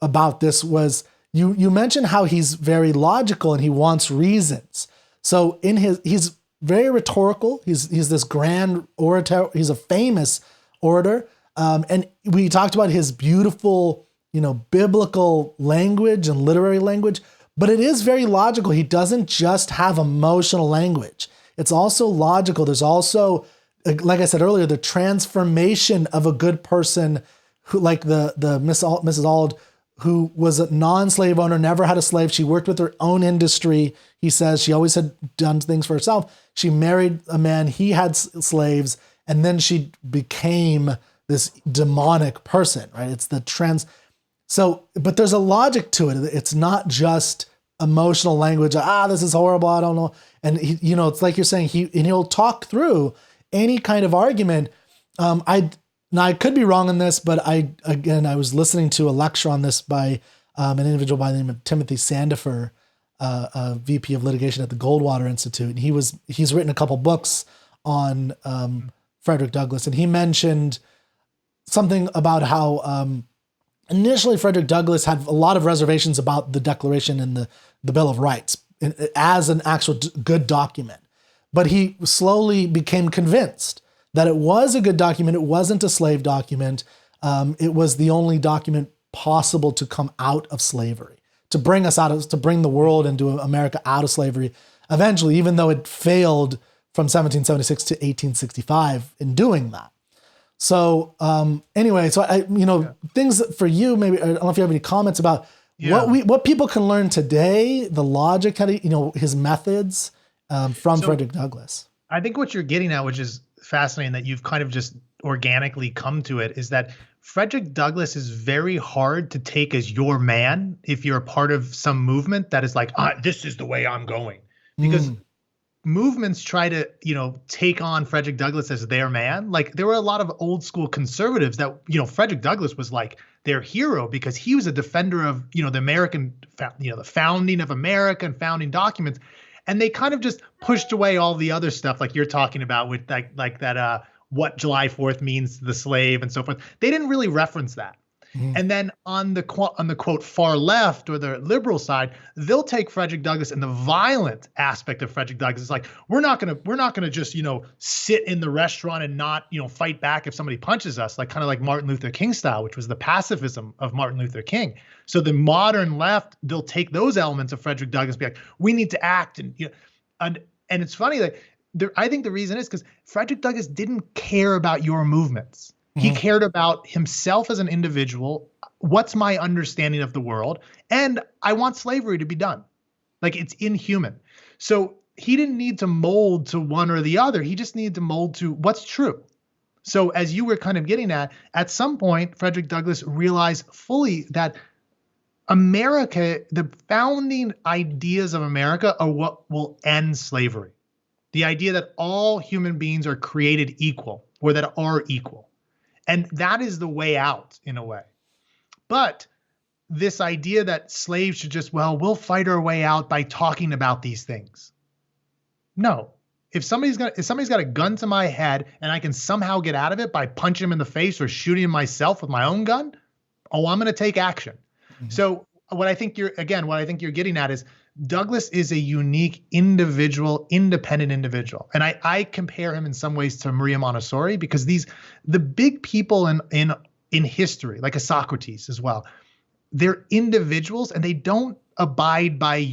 Speaker 1: about this was, you mentioned how he's very logical and he wants reasons. So he's very rhetorical. He's this grand orator. He's a famous orator. And we talked about his beautiful, biblical language and literary language, but it is very logical. He doesn't just have emotional language. It's also logical. There's also, like I said earlier, the transformation of a good person who, like the Mrs. Auld, who was a non-slave owner, never had a slave. She worked with her own industry. He says she always had done things for herself. She married a man, he had slaves, and then she became this demonic person, right? It's the but there's a logic to it. It's not just emotional language. This is horrible. I don't know. And it's like you're saying, he'll talk through any kind of argument. I could be wrong on this, but I was listening to a lecture on this by an individual by the name of Timothy Sandifer, a VP of litigation at the Goldwater Institute. And he's written a couple books on Frederick Douglass. And he mentioned something about how initially Frederick Douglass had a lot of reservations about the Declaration and the Bill of Rights as an actual good document. But he slowly became convinced that it was a good document. It wasn't a slave document. It was the only document possible to come out of slavery, to bring the world and America out of slavery eventually, even though it failed from 1776 to 1865 in doing that. So anyway, things for you, maybe, I don't know if you have any comments about what people can learn today, the logic, his methods from Frederick Douglass.
Speaker 2: I think what you're getting at, which is fascinating that you've kind of just organically come to it, is that Frederick Douglass is very hard to take as your man if you're a part of some movement that is like, this is the way I'm going. Because movements try to, take on Frederick Douglass as their man. Like there were a lot of old school conservatives that, Frederick Douglass was like their hero because he was a defender of, the American, the founding of America and founding documents. And they kind of just pushed away all the other stuff like you're talking about with like that, what July 4th means to the slave and so forth. They didn't really reference that. And then on the quote far left or the liberal side, they'll take Frederick Douglass and the violent aspect of Frederick Douglass. It's like we're not gonna just sit in the restaurant and not fight back if somebody punches us, like kind of like Martin Luther King style, which was the pacifism of Martin Luther King. So the modern left, they'll take those elements of Frederick Douglass and be like, we need to act and it's funny that I think the reason is because Frederick Douglass didn't care about your movements. He cared about himself as an individual. What's my understanding of the world? And I want slavery to be done. Like it's inhuman. So he didn't need to mold to one or the other. He just needed to mold to what's true. So as you were kind of getting at some point, Frederick Douglass realized fully that America, the founding ideas of America are what will end slavery. The idea that all human beings are created equal or that are equal. And that is the way out in a way. But this idea that slaves should just, we'll fight our way out by talking about these things. No. If somebody's got a gun to my head and I can somehow get out of it by punching him in the face or shooting him myself with my own gun, I'm going to take action. So what I think you're getting at is Douglass is a unique individual, independent individual. And I compare him in some ways to Maria Montessori because the big people in history, like a Socrates as well, they're individuals and they don't abide by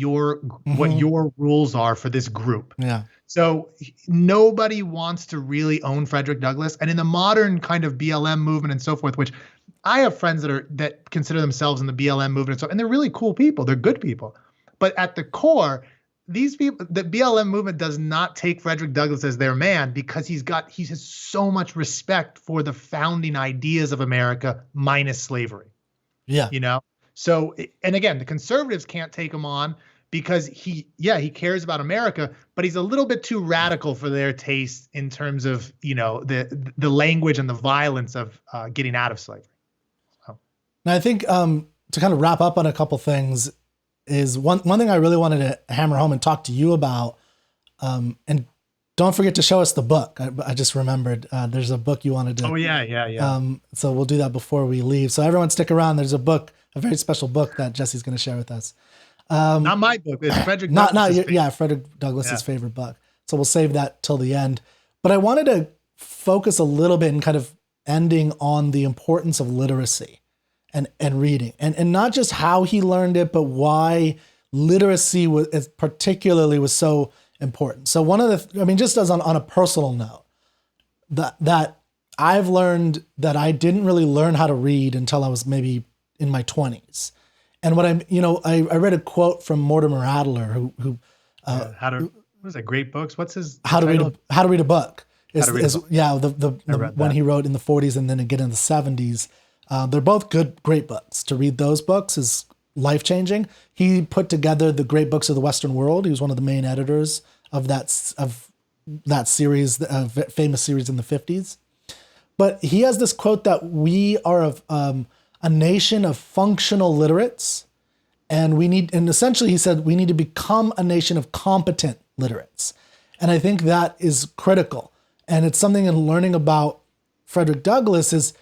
Speaker 2: what your rules are for this group.
Speaker 1: Yeah.
Speaker 2: So nobody wants to really own Frederick Douglass. And in the modern kind of BLM movement and so forth, which I have friends that consider themselves in the BLM movement and they're really cool people. They're good people. But at the core, these people, the BLM movement does not take Frederick Douglass as their man because he has so much respect for the founding ideas of America minus slavery.
Speaker 1: Yeah.
Speaker 2: So, and again, the conservatives can't take him on because he cares about America, but he's a little bit too radical for their taste in terms of, the language and the violence of getting out of slavery. So.
Speaker 1: Now, I think to kind of wrap up on a couple things is one thing I really wanted to hammer home and talk to you about. And don't forget to show us the book. I just remembered there's a book you wanted to.
Speaker 2: Oh, yeah.
Speaker 1: So we'll do that before we leave. So everyone stick around. There's a book a very special book that Jesse's going to share with us.
Speaker 2: Not my book. It's Frederick.
Speaker 1: Frederick Douglass's favorite book. So we'll save that till the end. But I wanted to focus a little bit and kind of ending on the importance of literacy and reading, and not just how he learned it, but why literacy was so important. So one of the, just as on a personal note, that I've learned that I didn't really learn how to read until I was maybe in my 20s. And what I read a quote from Mortimer Adler, who
Speaker 2: what is that? Great Books. What's his
Speaker 1: How to Read a Book?
Speaker 2: The
Speaker 1: one he wrote in the 40s and then again in the 70s. They're both great books. To read those books is life-changing. He put together the Great Books of the Western World. He was one of the main editors of that series, famous series in the 50s. But he has this quote that we are a nation of functional literates, and essentially he said we need to become a nation of competent literates. And I think that is critical. And it's something in learning about Frederick Douglass is,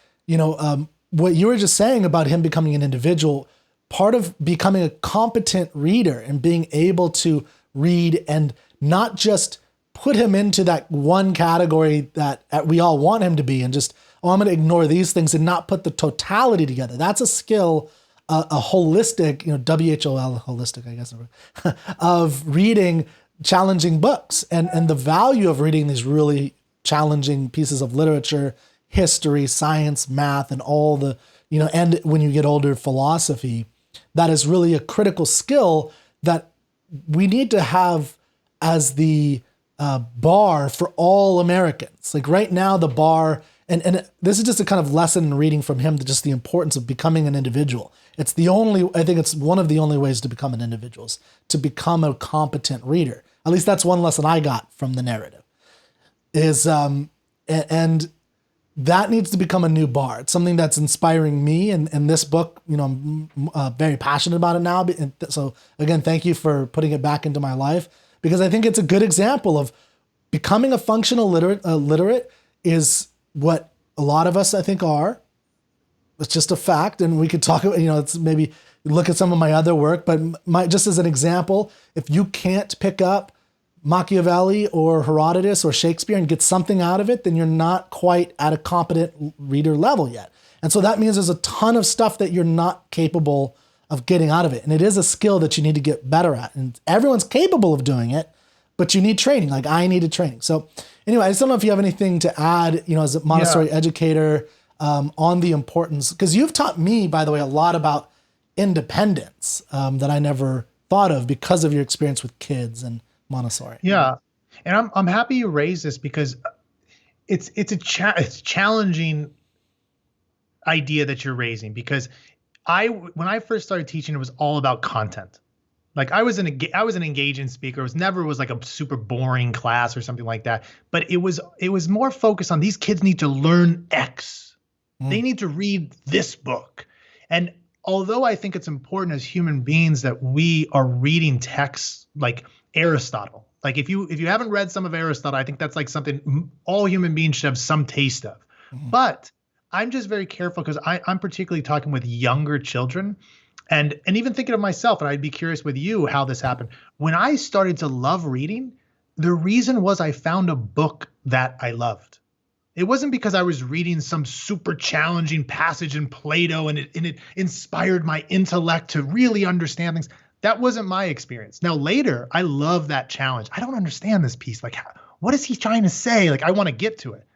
Speaker 1: what you were just saying about him becoming an individual. Part of becoming a competent reader and being able to read and not just put him into that one category that we all want him to be and just, I'm going to ignore these things and not put the totality together. That's a skill, a holistic, WHOL, holistic, I guess, of reading challenging books and the value of reading these really challenging pieces of literature, history, science, math, and all the, and when you get older, philosophy. That is really a critical skill that we need to have as the bar for all Americans. Like right now, the bar, and this is just a kind of lesson in reading from him, just the importance of becoming an individual. I think it's one of the only ways to become an individual, is to become a competent reader. At least that's one lesson I got from the narrative. And that needs to become a new bar. It's something that's inspiring me. And this book, I'm very passionate about it now. So again, thank you for putting it back into my life, because I think it's a good example of becoming a functional literate is what a lot of us, I think, are. It's just a fact. And we could talk about, it's maybe look at some of my other work, but just as an example, if you can't pick up Machiavelli or Herodotus or Shakespeare and get something out of it, then you're not quite at a competent reader level yet. And so that means there's a ton of stuff that you're not capable of getting out of it. And it is a skill that you need to get better at. And everyone's capable of doing it, but you need training. Like I needed training. So anyway, I just don't know if you have anything to add, as a Montessori educator, on the importance, because you've taught me, by the way, a lot about independence that I never thought of because of your experience with kids and Montessori.
Speaker 2: Yeah. And I'm happy you raised this, because it's a challenging idea that you're raising, because when I first started teaching, it was all about content. Like I was an engaging speaker. It never was like a super boring class or something like that. But it was more focused on these kids need to learn X. They need to read this book. And although I think it's important as human beings that we are reading texts like Aristotle. Like if you haven't read some of Aristotle, I think that's like something all human beings should have some taste of. But I'm just very careful, because I'm particularly talking with younger children, and even thinking of myself, and I'd be curious with you how this happened. When I started to love reading, the reason was I found a book that I loved. It wasn't because I was reading some super challenging passage in Plato and it inspired my intellect to really understand things. That wasn't my experience. Now later, I love that challenge. I don't understand this piece. Like, what is he trying to say? Like, I want to get to it.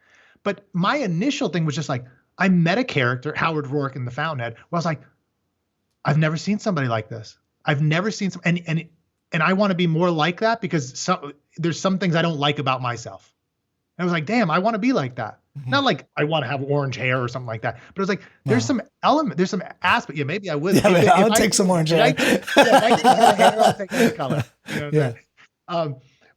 Speaker 2: But my initial thing was just like, I met a character, Howard Rourke in The Fountainhead, where I was like, I've never seen somebody like this. I've never seen some, and I want to be more like that, because there's some things I don't like about myself. And I was like, damn, I want to be like that. Not like I want to have orange hair or something like that, but it was like, there's some element, there's some aspect. Yeah, maybe I would.
Speaker 1: Yeah, if I would take some orange hair.
Speaker 2: If I get hair, I'll take that color.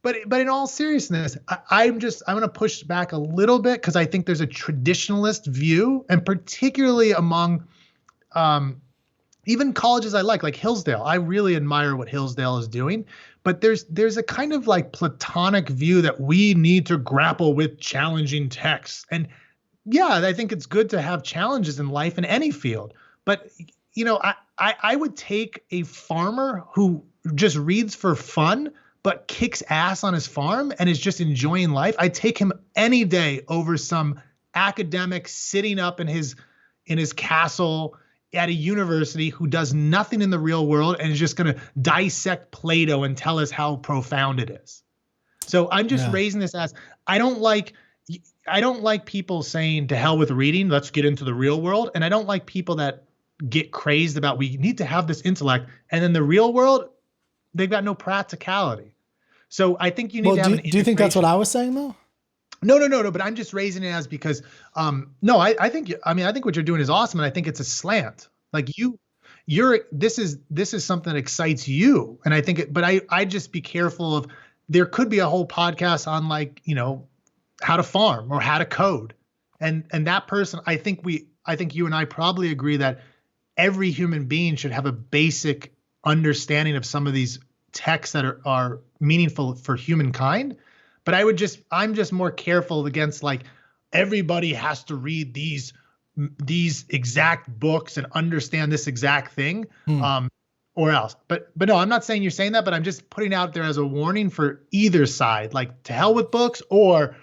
Speaker 2: But in all seriousness, I'm going to push back a little bit, because I think there's a traditionalist view, and particularly among even colleges I like Hillsdale. I really admire what Hillsdale is doing. But there's a kind of like Platonic view that we need to grapple with challenging texts. And yeah, I think it's good to have challenges in life in any field. But I would take a farmer who just reads for fun, but kicks ass on his farm and is just enjoying life. I'd take him any day over some academic sitting up in his castle at a university who does nothing in the real world and is just going to dissect Plato and tell us how profound it is. So I'm just raising this as I don't like people saying to hell with reading, let's get into the real world. And I don't like people that get crazed about we need to have this intellect. And in the real world, they've got no practicality. So I think you need to have an.
Speaker 1: Do you think that's what I was saying though?
Speaker 2: No. But I'm just raising it as because, I think what you're doing is awesome. And I think it's a slant. Like this is something that excites you. And I think but I just be careful of, there could be a whole podcast on like, how to farm or how to code. And that person, I think you and I probably agree that every human being should have a basic understanding of some of these texts that are meaningful for humankind. But I'm just more careful against like everybody has to read these exact books and understand this exact thing, or else. But no, I'm not saying you're saying that, but I'm just putting out there as a warning for either side, like to hell with books or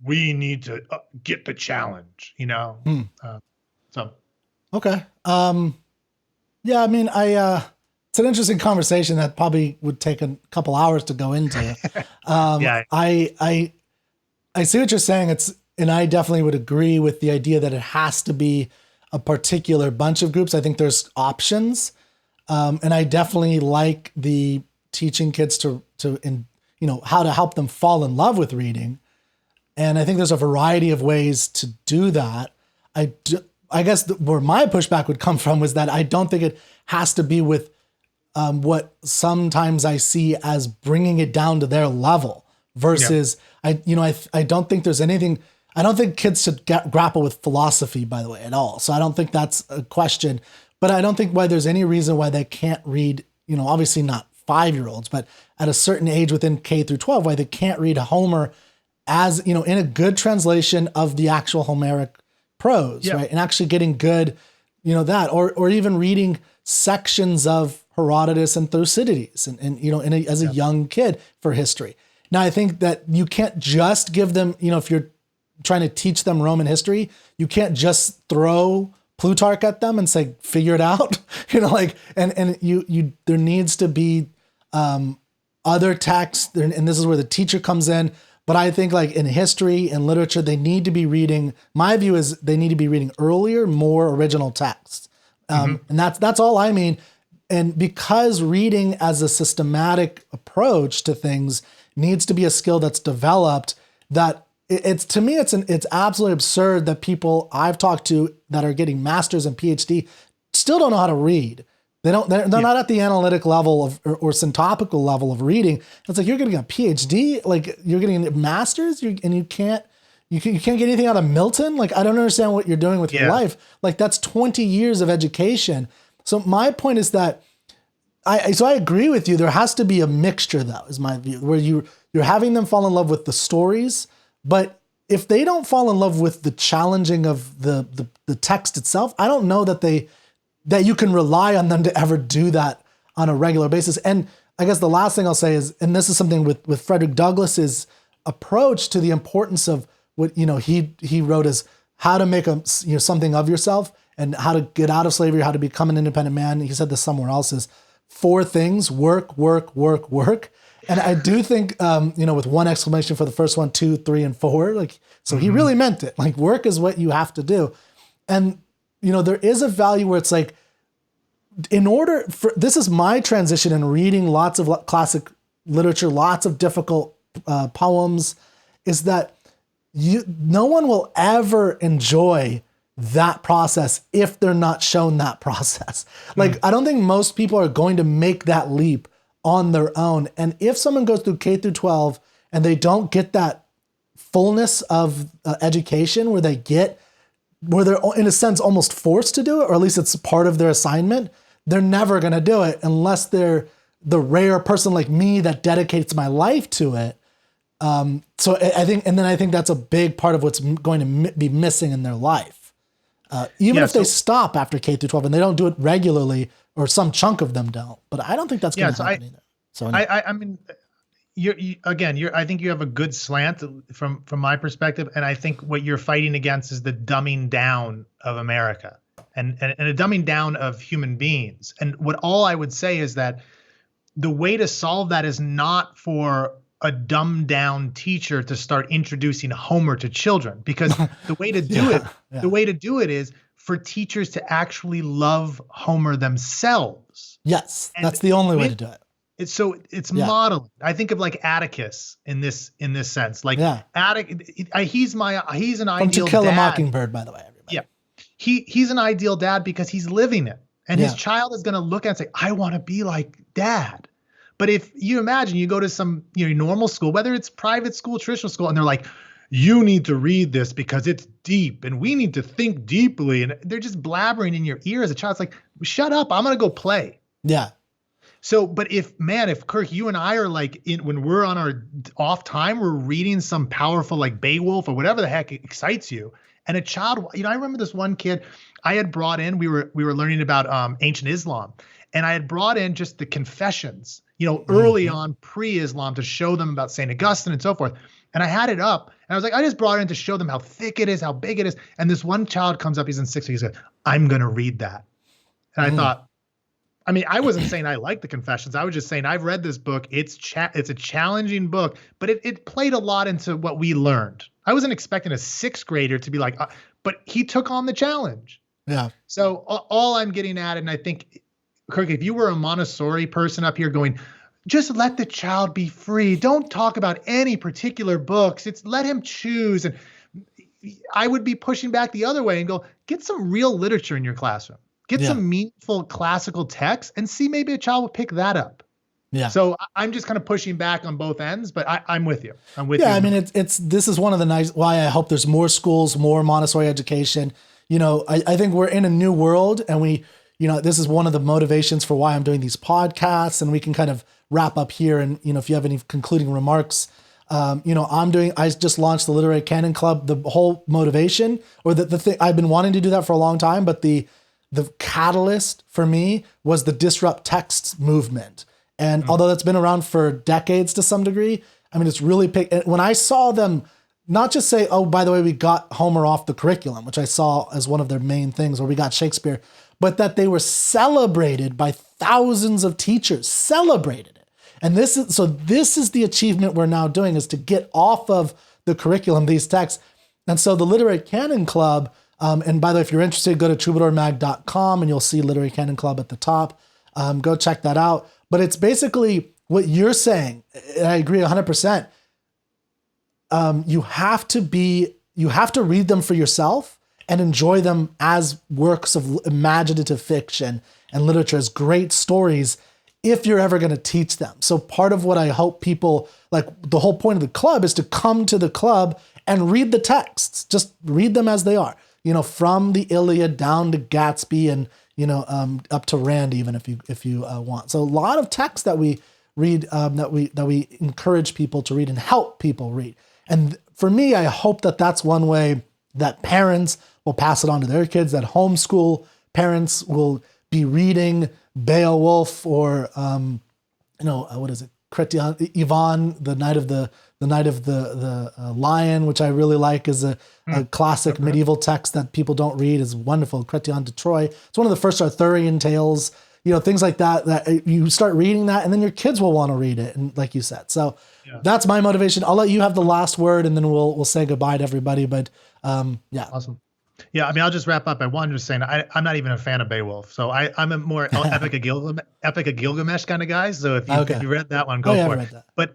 Speaker 2: we need to get the challenge, so.
Speaker 1: Okay. Yeah, I mean, it's an interesting conversation that probably would take a couple hours to go into. I see what you're saying. And I definitely would agree with the idea that it has to be a particular bunch of groups. I think there's options. And I definitely like the teaching kids how to help them fall in love with reading. And I think there's a variety of ways to do that. I guess where my pushback would come from was that I don't think it has to be with what sometimes I see as bringing it down to their level versus I don't think there's anything. I don't think kids should grapple with philosophy, by the way, at all. So I don't think that's a question, but I don't think why there's any reason why they can't read, obviously not 5-year-olds, but at a certain age within K through 12, why they can't read Homer as, in a good translation of the actual Homeric prose, right? And actually getting good, that, or even reading sections of Herodotus and Thucydides and as a young kid for history. Now, I think that you can't just give them, if you're trying to teach them Roman history, you can't just throw Plutarch at them and say, figure it out, and there needs to be other texts, and this is where the teacher comes in. But I think like in history and literature, they need to be reading, my view is they need to be reading earlier, more original texts. And that's all I mean. And because reading as a systematic approach to things needs to be a skill that's developed, that it's to me, it's absolutely absurd that people I've talked to that are getting masters and PhD still don't know how to read. They're not at the analytic level of or syntopical level of reading. It's like you're getting a PhD, like you're getting a master's, and you can't get anything out of Milton. Like I don't understand what you're doing with your life. Like that's 20 years of education. So my point is that I agree with you. There has to be a mixture, though, is my view, where you're having them fall in love with the stories, but if they don't fall in love with the challenging of the text itself, I don't know that you can rely on them to ever do that on a regular basis. And I guess the last thing I'll say is, and this is something with Frederick Douglass's approach to the importance of what, he wrote as how to make something of yourself and how to get out of slavery, how to become an independent man. He said this somewhere else is 4 things: work, work, work, work. And I do think, with one exclamation for the first one, 2, 3, and 4, so he really meant it. Like work is what you have to do. And, there is a value where it's like, this is my transition in reading lots of classic literature, lots of difficult poems, is that no one will ever enjoy that process if they're not shown that process. Like, I don't think most people are going to make that leap on their own. And if someone goes through K through 12 and they don't get that fullness of education where they're in a sense almost forced to do it, or at least it's part of their assignment, they're never going to do it unless they're the rare person like me that dedicates my life to it. So I think that's a big part of what's going to be missing in their life. Even
Speaker 2: Yeah,
Speaker 1: if they
Speaker 2: so-
Speaker 1: stop after K through 12 and they don't do it regularly, or some chunk of them don't. But I don't think that's going to
Speaker 2: so
Speaker 1: happen either. So anyway.
Speaker 2: I mean, I think you have a good slant from my perspective, and I think what you're fighting against is the dumbing down of America and a dumbing down of human beings. And what all I would say is that the way to solve that is not for a dumbed down teacher to start introducing Homer to children, because the way to do the way to do it is for teachers to actually love Homer themselves.
Speaker 1: Yes, that's the only way to do it.
Speaker 2: It's modeling. I think of like Atticus in this sense. Like he's an
Speaker 1: From
Speaker 2: ideal
Speaker 1: To Kill
Speaker 2: dad.
Speaker 1: a Mockingbird, by the way, everybody.
Speaker 2: Yeah. He's an ideal dad because he's living it. And his child is going to look at it and say, I want to be like dad. But if you imagine you go to some normal school, whether it's private school, traditional school, and they're like, you need to read this because it's deep and we need to think deeply. And they're just blabbering in your ear as a child. It's like, shut up. I'm going to go play.
Speaker 1: Yeah.
Speaker 2: So, but if Kirk, you and I are like when we're on our off time, we're reading some powerful like Beowulf or whatever the heck excites you. And a child, I remember this one kid I had brought in, we were learning about ancient Islam, and I had brought in just the confessions, early on pre-Islam to show them about St. Augustine and so forth. And I had it up and I was like, I just brought it in to show them how thick it is, how big it is. And this one child comes up, he's in 6th grade, he said, I'm going to read that. And I thought, I wasn't saying I like the Confessions. I was just saying I've read this book. It's a challenging book, but it played a lot into what we learned. I wasn't expecting a 6th grader to be like, but he took on the challenge.
Speaker 1: Yeah.
Speaker 2: So all I'm getting at, and I think, Kirk, if you were a Montessori person up here going, just let the child be free. Don't talk about any particular books. Let him choose. And I would be pushing back the other way and go, get some real literature in your classroom. Get some meaningful classical text and see maybe a child will pick that up. Yeah. So I'm just kind of pushing back on both ends, but I'm with you. I'm with you.
Speaker 1: Yeah, I mean, this is one of the why I hope there's more schools, more Montessori education. I think we're in a new world, and this is one of the motivations for why I'm doing these podcasts, and we can kind of wrap up here. And, if you have any concluding remarks, I just launched the Literary Canon Club. The whole motivation, or the thing, I've been wanting to do that for a long time, but the catalyst for me was the disrupt text movement. And although that's been around for decades to some degree, it's really when I saw them not just say, oh, by the way, we got Homer off the curriculum, which I saw as one of their main things, or we got Shakespeare, but that they were celebrated by thousands of teachers, celebrated it. And this is the achievement we're now doing, is to get off of the curriculum these texts. And so the Literary Canon Club, and by the way, if you're interested, go to troubadourmag.com and you'll see Literary Canon Club at the top. Go check that out. But it's basically what you're saying, and I agree 100%. You have to read them for yourself and enjoy them as works of imaginative fiction and literature, as great stories, if you're ever going to teach them. So part of what I hope people, like the whole point of the club, is to come to the club and read the texts. Just read them as they are, from the Iliad down to Gatsby and, up to Rand, even if you want. So a lot of texts that we read, that we encourage people to read and help people read. And for me, I hope that that's one way that parents will pass it on to their kids, that homeschool parents will be reading Beowulf or, what is it? Chrétien, Yvonne, the Night of the Lion, which I really like, is a classic medieval text that people don't read, is wonderful. Chrétien de Troyes. It's one of the first Arthurian tales, things like that you start reading that, and then your kids will want to read it. And like you said, so that's my motivation. I'll let you have the last word, and then we'll say goodbye to everybody. But
Speaker 2: Awesome. Yeah, I'll just wrap up. I wanted to say I'm not even a fan of Beowulf, so I'm a more Epic of Gilgamesh kind of guy. So if you read that one, go for it. But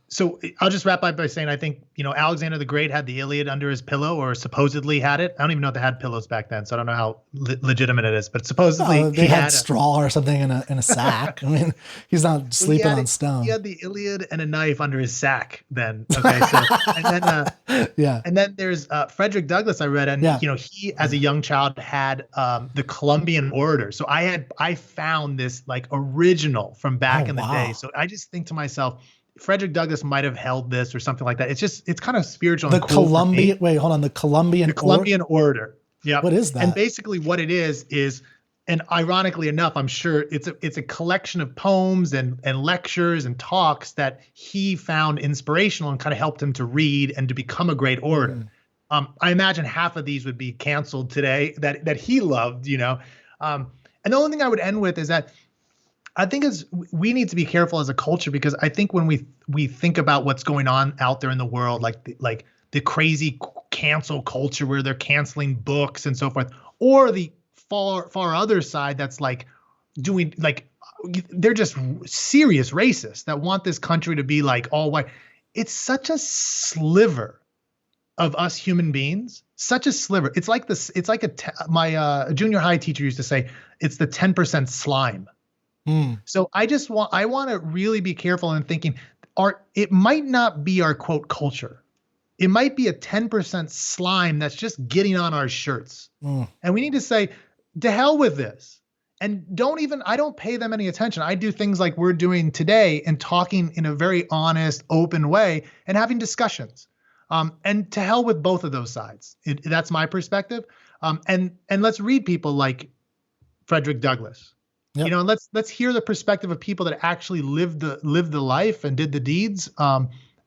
Speaker 2: so I'll just wrap up by saying I think Alexander the Great had the Iliad under his pillow, or supposedly had it. I don't even know if they had pillows back then, so I don't know how legitimate it is. But supposedly
Speaker 1: they had straw or something in a sack. He's not sleeping on stone.
Speaker 2: He had the Iliad and a knife under his sack then. Okay, so and then there's Frederick Douglass I read, and he as a young child had the Columbian Orator. So I found this like original from back in the day. So I just think to myself, Frederick Douglass might have held this or something like that. It's kind of spiritual.
Speaker 1: The Columbian, wait, hold on. The Columbian
Speaker 2: Orator. Yeah.
Speaker 1: What is that?
Speaker 2: And basically what it is, and ironically enough, I'm sure it's a collection of poems and lectures and talks that he found inspirational and kind of helped him to read and to become a great orator. I imagine half of these would be canceled today that he loved, you know. And the only thing I would end with is that I think we need to be careful as a culture, because I think when we think about what's going on out there in the world, like the crazy cancel culture where they're canceling books and so forth, or the far other side that's like doing, like, they're just serious racists that want this country to be like all white. It's such a sliver of us human beings, such a sliver. It's like this. It's like my junior high teacher used to say, it's the 10% slime. So I want to really be careful in thinking, it might not be our quote culture. It might be a 10% slime that's just getting on our shirts. And we need to say, to hell with this. And I don't pay them any attention. I do things like we're doing today and talking in a very honest, open way and having discussions. And to hell with both of those sides. That's my perspective. And let's read people like Frederick Douglass. Yep. You know, and let's hear the perspective of people that actually lived the life and did the deeds,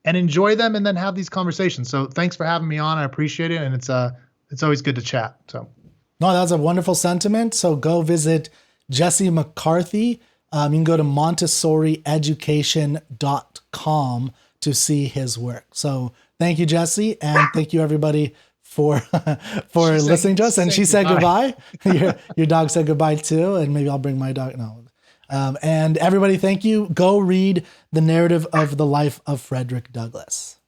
Speaker 2: and enjoy them, and then have these conversations. So thanks for having me on. I appreciate it, and it's always good to chat. So,
Speaker 1: no, that's a wonderful sentiment. So go visit Jesse McCarthy. You can go to montessorieducation.com to see his work. So thank you, Jesse, and thank you everybody for listening to us. And she said goodbye. Your dog said goodbye too. And maybe I'll bring my dog. No. And everybody, thank you. Go read The Narrative of the Life of Frederick Douglass.